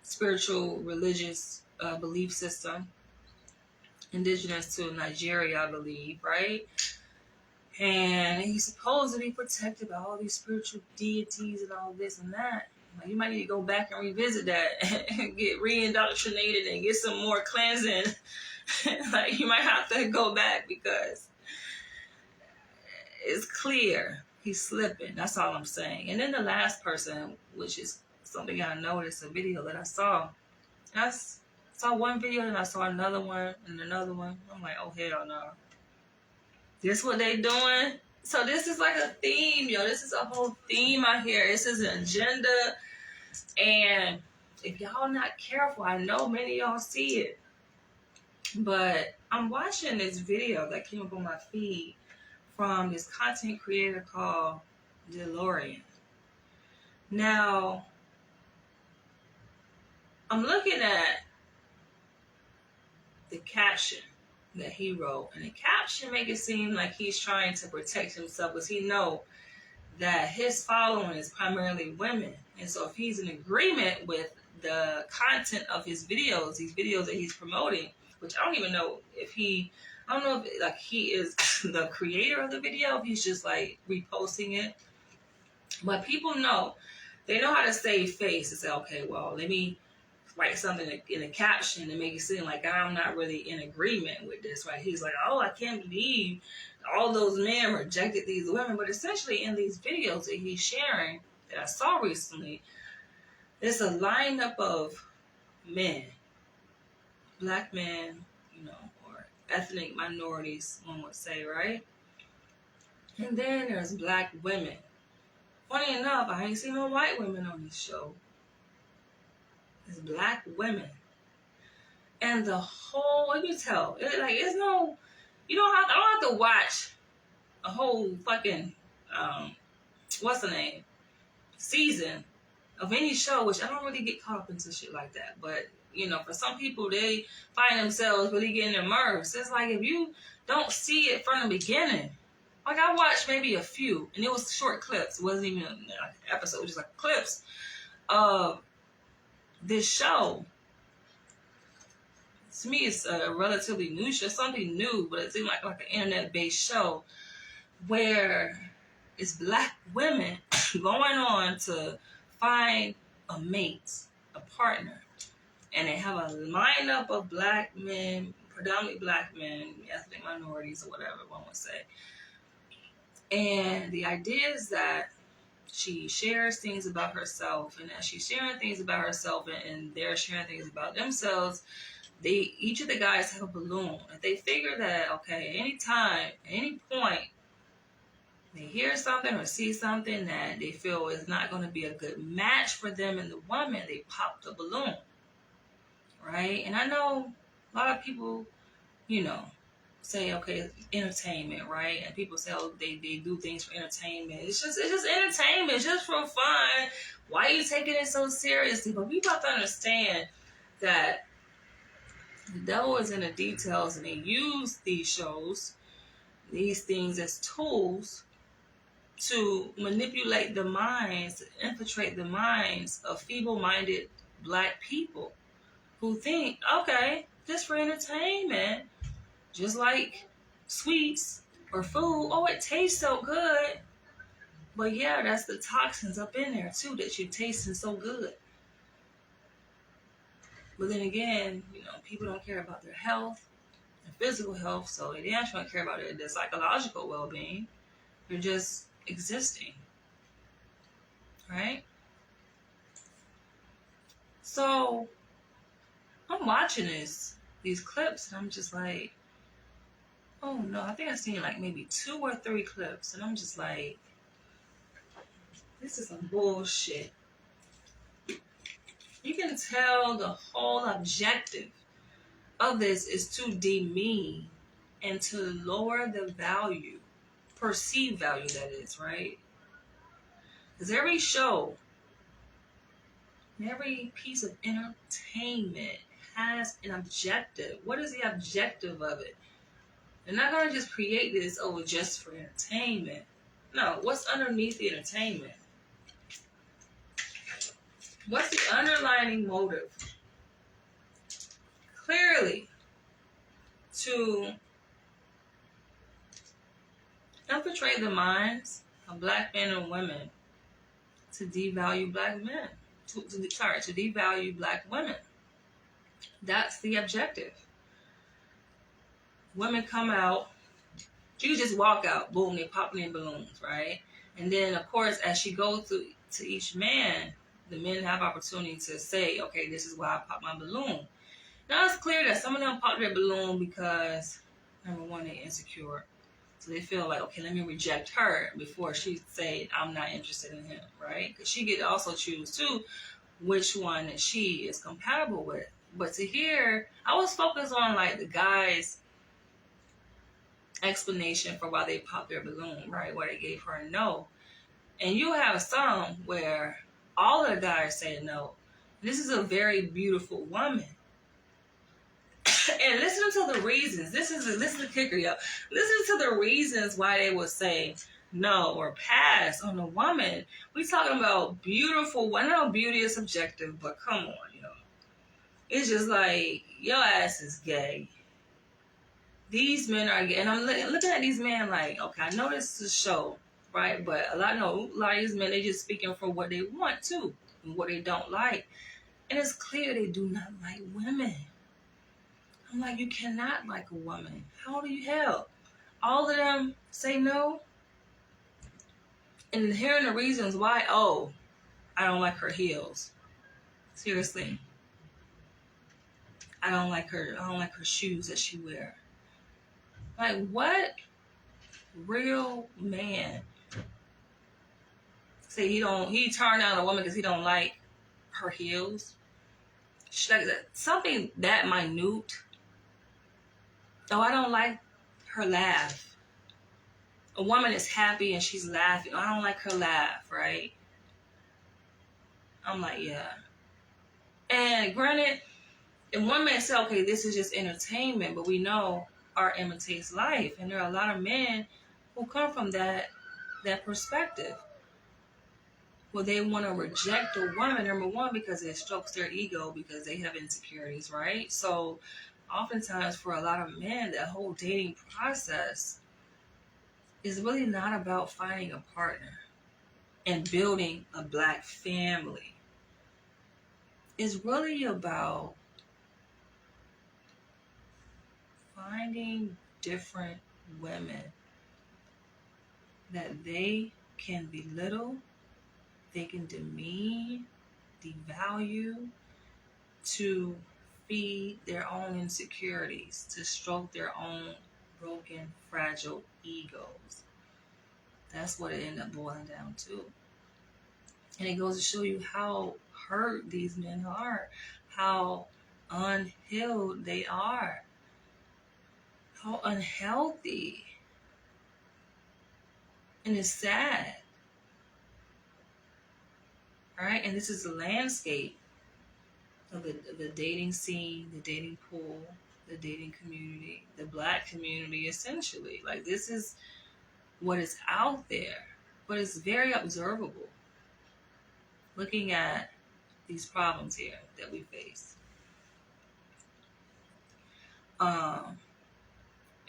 spiritual religious belief system, indigenous to Nigeria, I believe, right? And he's supposed to be protected by all these spiritual deities and all this and that. Like, you might need to go back and revisit that and get re-indoctrinated and get some more cleansing. Like, you might have to go back because it's clear he's slipping. That's all I'm saying. And then the last person, which is something I noticed, a video that I saw. I saw one video and I saw another one and another one. I'm like, oh, hell no. This what they doing? So this is like a theme, yo. This is a whole theme out here. This is an agenda. And if y'all not careful, I know many of y'all see it. But I'm watching this video that came up on my feed from this content creator called DeLorean. Now, I'm looking at the caption that he wrote, and the caption make it seem like he's trying to protect himself because he know that his following is primarily women. And so if he's in agreement with the content of his videos, these videos that he's promoting, which I don't even know if he is the creator of the video, if he's just like reposting it. But people know, they know how to save face and say, okay, well, let me write something in a caption and make it seem like I'm not really in agreement with this, right? He's like, oh, I can't believe all those men rejected these women. But essentially in these videos that he's sharing that I saw recently, it's a lineup of men, black men, or ethnic minorities, one would say, right? And then there's black women. Funny enough, I ain't seen no white women on this show. is black women. And the whole, you tell, it's no, I don't have to watch a whole fucking, what's the name, season of any show, which I don't really get caught up into shit like that. But, for some people, they find themselves really getting immersed. It's like, if you don't see it from the beginning, like I watched maybe a few, and it was short clips. It wasn't even an episode, it was just like clips of this show. To me, it's a relatively new show, something new, but it seemed like an internet-based show where it's black women going on to find a mate, a partner. And they have a lineup of black men, predominantly black men, ethnic minorities or whatever one would say. And the idea is that she shares things about herself, and as she's sharing things about herself and they're sharing things about themselves, each of the guys have a balloon. If they figure that, okay, any time, at any point, they hear something or see something that they feel is not going to be a good match for them and the woman, they pop the balloon, right? And I know a lot of people, say, okay, entertainment, right? And people say, oh, they do things for entertainment. It's just entertainment. It's just for fun. Why are you taking it so seriously? But we have to understand that the devil is in the details, and they use these shows, these things as tools to manipulate the minds, infiltrate the minds of feeble-minded black people who think, okay, just for entertainment, just like sweets or food, oh, it tastes so good. But yeah, that's the toxins up in there too that you're tasting so good. But then again, people don't care about their health, their physical health, so they actually don't care about their psychological well-being. They're just existing, right? So I'm watching these clips, and I'm just like, oh no, I think I've seen like maybe 2 or 3 clips, and I'm just like, this is some bullshit. You can tell the whole objective of this is to demean and to lower the value, perceived value that is, right? Because every show, every piece of entertainment has an objective. What is the objective of it? They're not going to just create this, just for entertainment. No, what's underneath the entertainment? What's the underlying motive? Clearly, to infiltrate the minds of black men and women, to devalue black men, to devalue black women. That's the objective. Women come out, you just walk out, boom, they popping in balloons, right? And then, of course, as she goes to each man, the men have opportunity to say, okay, this is why I popped my balloon. Now, it's clear that some of them pop their balloon because, number one, they're insecure. So they feel like, okay, let me reject her before she say, I'm not interested in him, right? Because she get also choose, too, which one that she is compatible with. But to hear, I was focused on, like, the guys' explanation for why they popped their balloon, right? Why they gave her a no. And you have some where all of the guys say no. This is a very beautiful woman. And listen to the reasons. Listen to the kicker, y'all. Listen to the reasons why they would say no or pass on a woman. We talking about beautiful. I know beauty is subjective, but come on, It's just like, your ass is gay. These men are gay. And I'm looking at these men like, okay, I know this is a show, right? But a lot of these men, they just speaking for what they want to and what they don't like. And it's clear they do not like women. I'm like, you cannot like a woman. How do you help? All of them say no. And hearing the reasons why, I don't like her heels. Seriously. I don't like her shoes that she wear. Like, what real man say he turned down a woman because he don't like her heels? like something that minute. Oh, I don't like her laugh. A woman is happy and she's laughing. I don't like her laugh, right? I'm like, yeah. And granted, and one may say, okay, this is just entertainment, but we know art imitates life. And there are a lot of men who come from that perspective. Well, they want to reject a woman, number one, because it strokes their ego because they have insecurities, right? So oftentimes for a lot of men, that whole dating process is really not about finding a partner and building a black family. It's really about finding different women that they can belittle, they can demean, devalue, to feed their own insecurities, to stroke their own broken, fragile egos. That's what it ended up boiling down to. And it goes to show you how hurt these men are, how unhealed they are, how unhealthy. And it's sad. All right, and this is the landscape of the dating scene, the dating pool, the dating community, the black community, essentially. Like, this is what is out there, but it's very observable looking at these problems here that we face.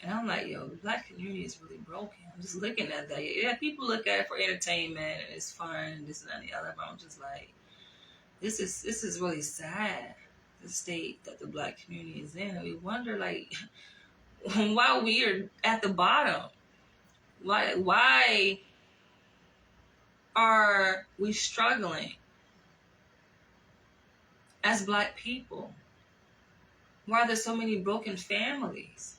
And I'm like, yo, the black community is really broken. I'm just looking at that. Yeah, people look at it for entertainment and it's fun and this and that and the other, but I'm just like, this is really sad, the state that the black community is in. And we wonder, like, why we are at the bottom. Why are we struggling as black people? Why are there so many broken families?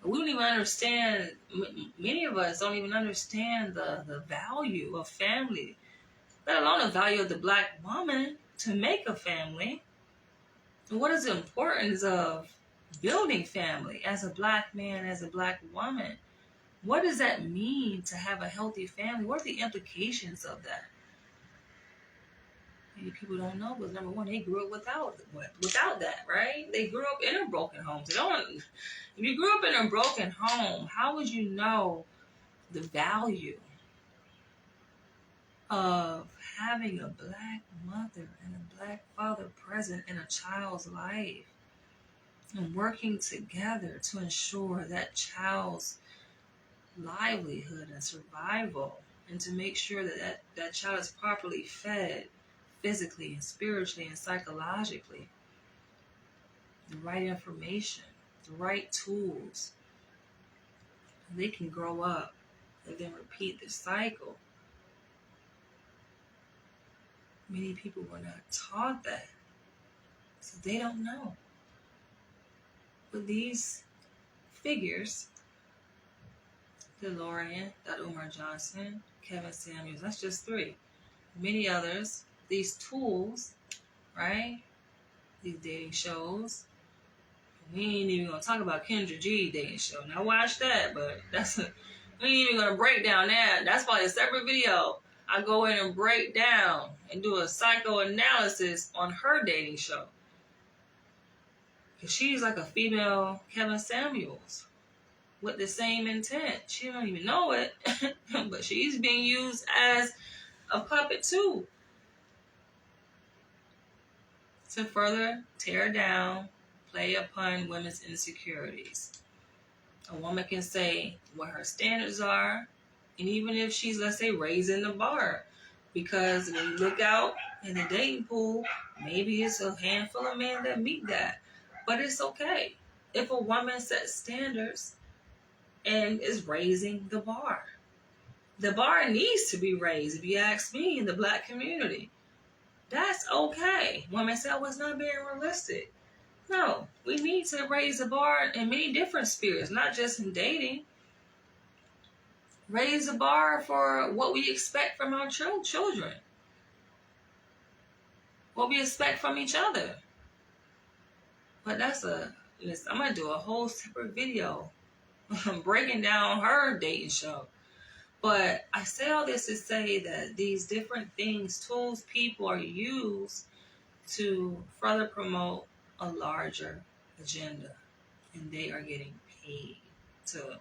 We don't even understand, many of us don't even understand the value of family, let alone the value of the black woman to make a family. And what is the importance of building family as a black man, as a black woman? What does that mean to have a healthy family? What are the implications of that? Many people don't know, but number one, they grew up without that, right? They grew up in a broken home. If you grew up in a broken home, how would you know the value of having a black mother and a black father present in a child's life and working together to ensure that child's livelihood and survival, and to make sure that child is properly fed physically and spiritually and psychologically, the right information, the right tools, they can grow up and then repeat the cycle. Many people were not taught that, so they don't know. But these figures, DeLorean, Dr. Umar Johnson, Kevin Samuels, that's just three. Many others, these tools, right? These dating shows. We ain't even gonna talk about Kendra G dating show. Now watch that, but we ain't even gonna break down that. That's probably a separate video. I go in and break down and do a psychoanalysis on her dating show. Because she's like a female Kevin Samuels with the same intent. She don't even know it, but she's being used as a puppet too, to further tear down, play upon women's insecurities. A woman can say what her standards are, and even if she's, let's say, raising the bar, because when you look out in the dating pool, maybe it's a handful of men that meet that, but it's okay if a woman sets standards and is raising the bar. The bar needs to be raised, if you ask me, in the black community. That's okay. Women say, oh, it's not being realistic. No, we need to raise the bar in many different spheres, not just in dating. Raise the bar for what we expect from our children, what we expect from each other. But listen, I'm going to do a whole separate video breaking down her dating show. But I say all this to say that these different things, tools, people are used to further promote a larger agenda. And they are getting paid to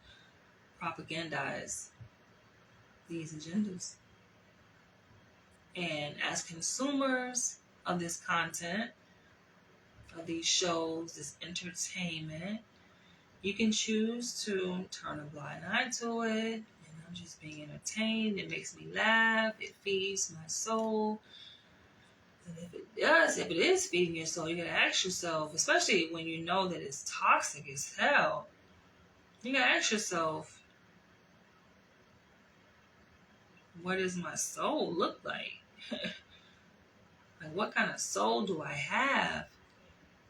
propagandize these agendas. And as consumers of this content, of these shows, this entertainment, you can choose to turn a blind eye to it. And I'm just being entertained. It makes me laugh. It feeds my soul. And if it is feeding your soul, you gotta ask yourself, especially when you know that it's toxic as hell, you gotta ask yourself, what does my soul look like? Like, what kind of soul do I have?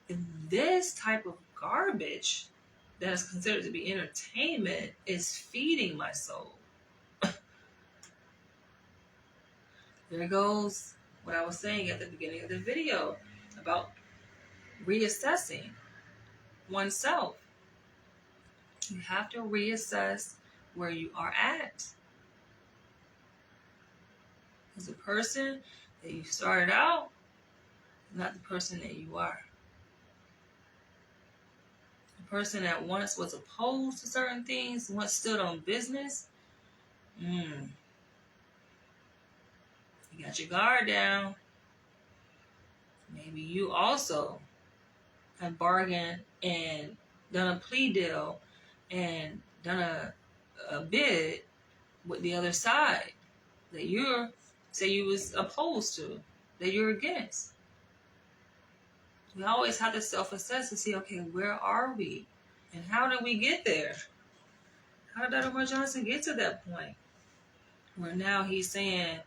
And this type of garbage that is considered to be entertainment is feeding my soul. There goes what I was saying at the beginning of the video about reassessing oneself. You have to reassess where you are at. Because the person that you started out is not the person that you are. The person that once was opposed to certain things, once stood on business, you got your guard down. Maybe you also have bargained and done a plea deal and done a bid with the other side that you was opposed to, that you're against. We always have to self-assess to see, okay, where are we? And how did we get there? How did Dr. Umar Johnson get to that point? Where now he's saying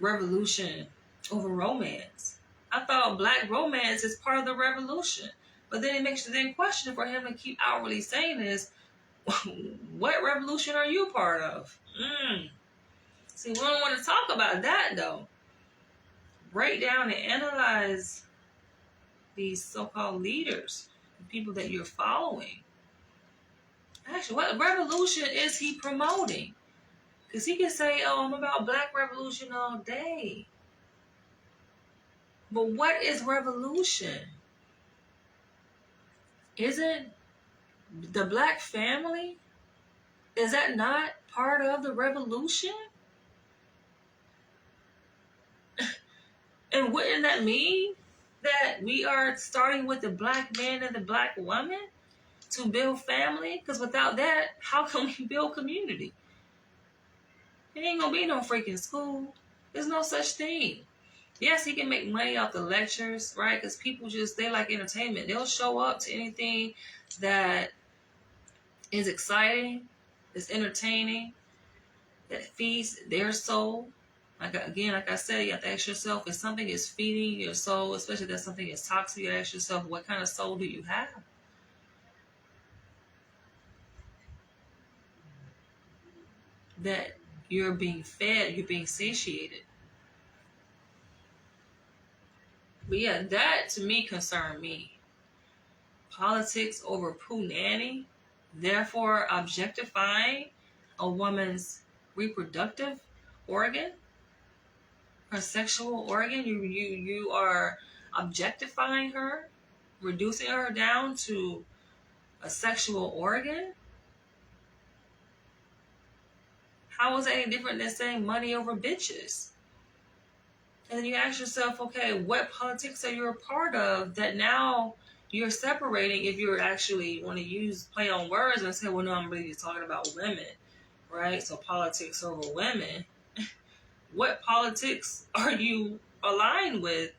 revolution over romance. I thought black romance is part of the revolution. But then it makes you then question for him to keep outwardly saying this, what revolution are you part of? See, we don't want to talk about that though. Break down and analyze these so-called leaders, the people that you're following. Actually, what revolution is he promoting? Because he can say, oh, I'm about black revolution all day. But what is revolution? Isn't the black family, is that not part of the revolution? And wouldn't that mean that we are starting with the black man and the black woman to build family? Because without that, how can we build community? It ain't gonna be no freaking school. There's no such thing. Yes, he can make money off the lectures, right? Because people they like entertainment. They'll show up to anything that is exciting, is entertaining, that feeds their soul. Like I said, you have to ask yourself, if something is feeding your soul, especially if something is toxic, you ask yourself, what kind of soul do you have? That you're being fed, you're being satiated. But yeah, that to me concerned me. Politics over punani, therefore objectifying a woman's reproductive organ, her sexual organ. You are objectifying her, reducing her down to a sexual organ. How is that any different than saying money over bitches? And then you ask yourself, okay, what politics are you a part of that now you're separating? If you're actually want to play on words and say, well, no, I'm really talking about women, right? So politics over women. What politics are you aligned with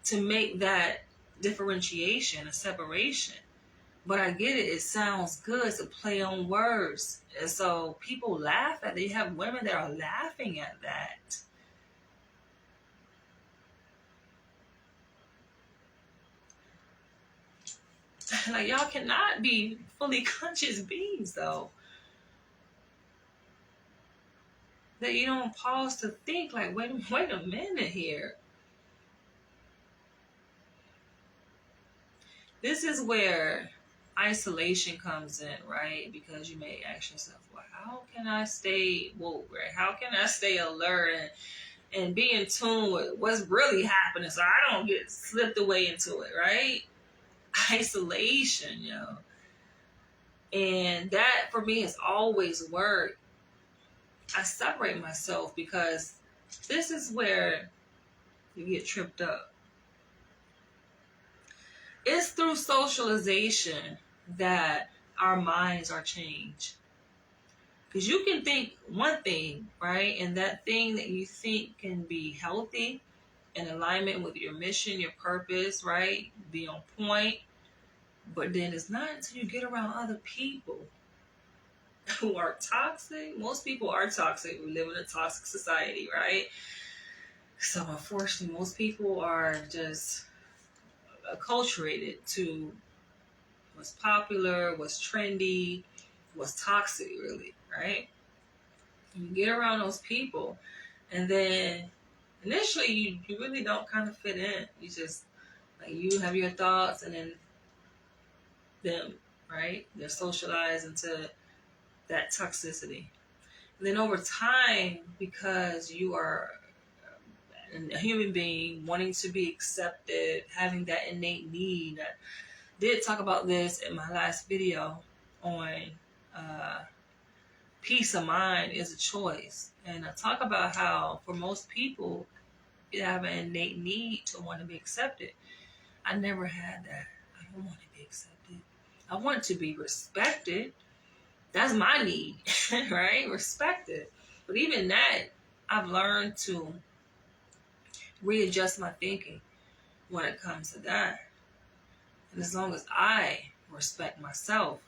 to make that differentiation, a separation? But I get it. It sounds good to play on words. And so people laugh at it. You have women that are laughing at that. Like, y'all cannot be fully conscious beings, though. That you don't pause to think, like, wait a minute here. This is where isolation comes in, right? Because you may ask yourself, well, how can I stay woke, right? How can I stay alert and be in tune with what's really happening so I don't get slipped away into it, right? Isolation, And that for me has always worked. I separate myself because this is where you get tripped up. It's through socialization that our minds are changed. Because you can think one thing, right? And that thing that you think can be healthy, in alignment with your mission, your purpose, right? Be on point. But then it's not until you get around other people who are toxic. Most people are toxic. We live in a toxic society, right? So unfortunately, most people are just acculturated to what's popular, what's trendy, what's toxic, really, right? You get around those people, and then initially you really don't kind of fit in. You just, like, you have your thoughts, and then them, right? They're socialized into that toxicity. And then over time, because you are a human being wanting to be accepted, having that innate need. I did talk about this in my last video on peace of mind is a choice. And I talk about how for most people, you have an innate need to want to be accepted. I never had that. I don't want to be accepted. I want to be respected. That's my need, right? Respected. But even that, I've learned to readjust my thinking when it comes to that. And as long as I respect myself,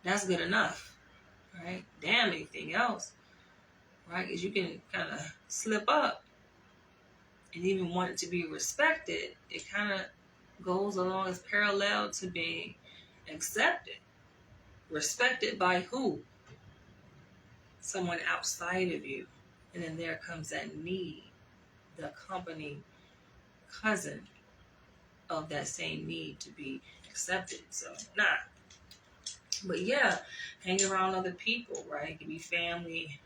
that's good enough, right? Damn anything else, right? Because you can kind of slip up and even want it to be respected. It kind of goes along as parallel to being accepted. Respected by who? Someone outside of you. And then there comes that need, the accompanying cousin of that same need to be accepted. So, But yeah, hang around other people, right? It could be family,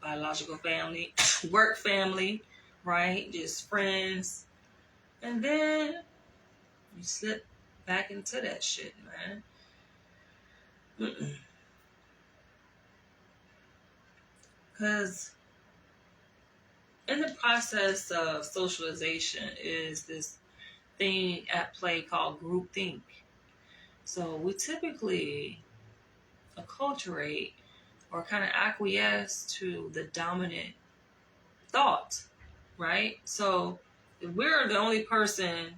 biological family, work family, right? Just friends. And then you slip back into that shit, man. Because in the process of socialization is this thing at play called groupthink. So we typically acculturate or kind of acquiesce to the dominant thought, right? So if we're the only person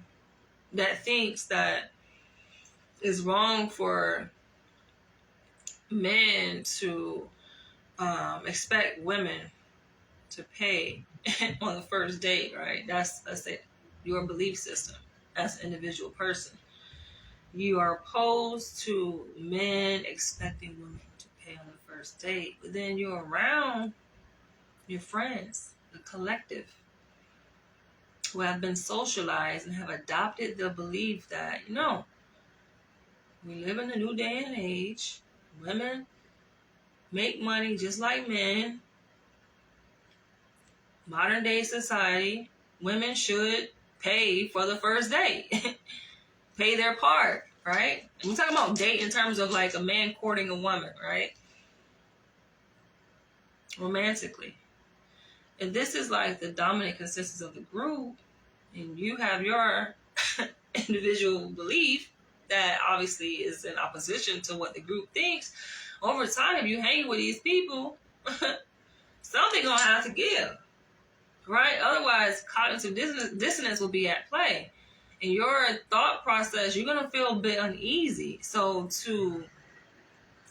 that thinks that it's wrong for men to expect women to pay on the first date, right? That's it. Your belief system as an individual person. You are opposed to men expecting women to pay on the first date, but then you're around your friends, the collective, who have been socialized and have adopted the belief that, we live in a new day and age. Women make money just like men. Modern day society, women should pay for the first date. Pay their part, right? And we're talking about date in terms of like a man courting a woman, right? Romantically. And this is like the dominant consensus of the group, and you have your individual belief that obviously is in opposition to what the group thinks. Over time, if you hang with these people, something gonna have to give, right? Otherwise, cognitive dissonance will be at play. In your thought process, you're gonna feel a bit uneasy. So to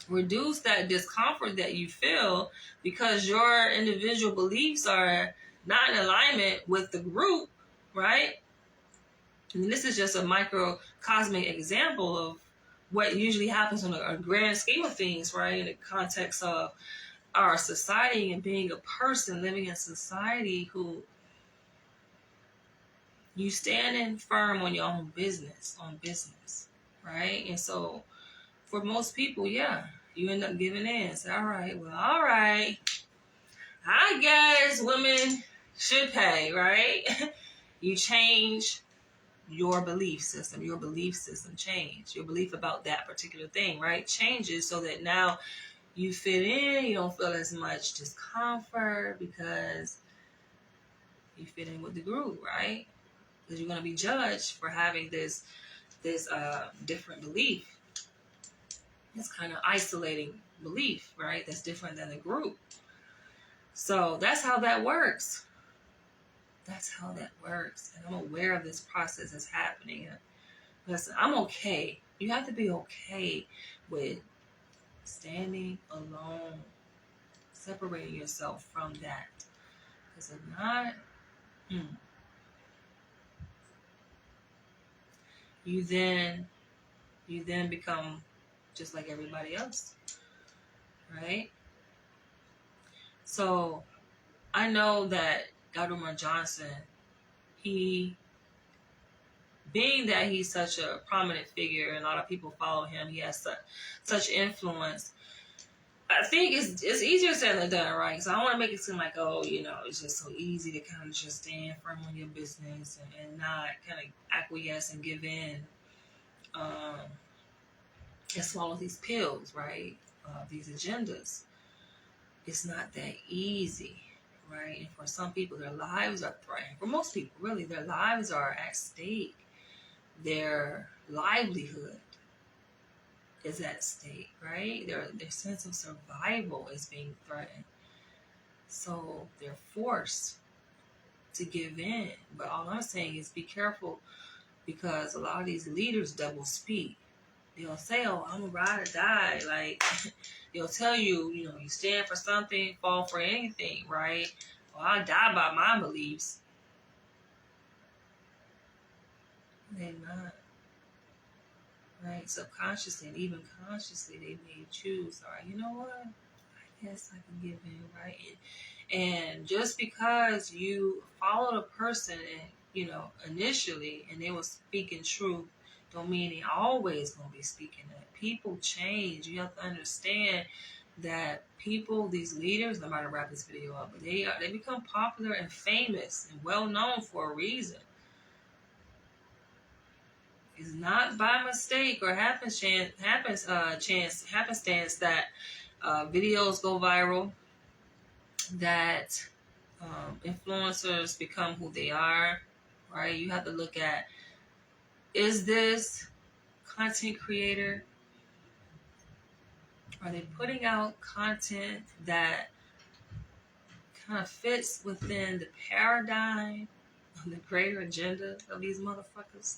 reduce that discomfort that you feel because your individual beliefs are not in alignment with the group, right? And this is just a microcosmic example of what usually happens on a grand scheme of things, right? In the context of our society and being a person living in society who You standing firm on your own business, right? And so for most people, yeah, you end up giving in. Say, all right, I guess women should pay, right? You change your belief system. Your belief system change. Your belief about that particular thing, right? Changes so that now you fit in. You don't feel as much discomfort because you fit in with the group, right? Because you're going to be judged for having this different belief. It's kind of isolating belief, right? That's different than the group. So that's how that works. That's how that works. And I'm aware of this process that's happening. Listen, I'm okay. You have to be okay with standing alone, separating yourself from that. Because if not, you then become just like everybody else, right? So I know that Dr. Umar Johnson, being that he's such a prominent figure and a lot of people follow him, he has such influence. I think it's easier said than done, right? So I don't want to make it seem like, it's just so easy to kind of just stand firm on your business and not kind of acquiesce and give in and swallow these pills, right? These agendas. It's not that easy, right? And for some people, their lives are threatened. For most people, really, their lives are at stake. Their livelihood is at stake, right? Their sense of survival is being threatened. So they're forced to give in. But all I'm saying is be careful, because a lot of these leaders double speak. They'll say, oh, I'm a ride or die. Like, they'll tell you, you stand for something, fall for anything, right? Well, I die by my beliefs. They're not. Right? Subconsciously and even consciously, they may choose, all right, you know what? I guess I can give in, right? And just because you followed a person and, initially, and they were speaking truth, don't mean they always going to be speaking that. People change. You have to understand that people, these leaders, I'm about to wrap this video up, but they become popular and famous and well known for a reason. It's not by mistake or happenstance that videos go viral, that influencers become who they are, right? You have to look at, is this content creator, are they putting out content that kind of fits within the paradigm of the greater agenda of these motherfuckers?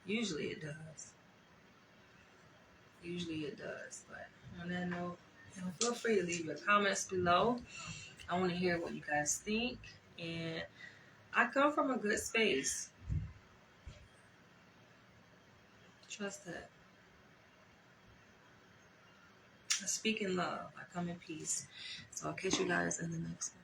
Usually it does. But on that note, feel free to leave your comments below. I want to hear what you guys think. And I come from a good space. Trust that. I speak in love. I come in peace. So I'll catch you guys in the next one.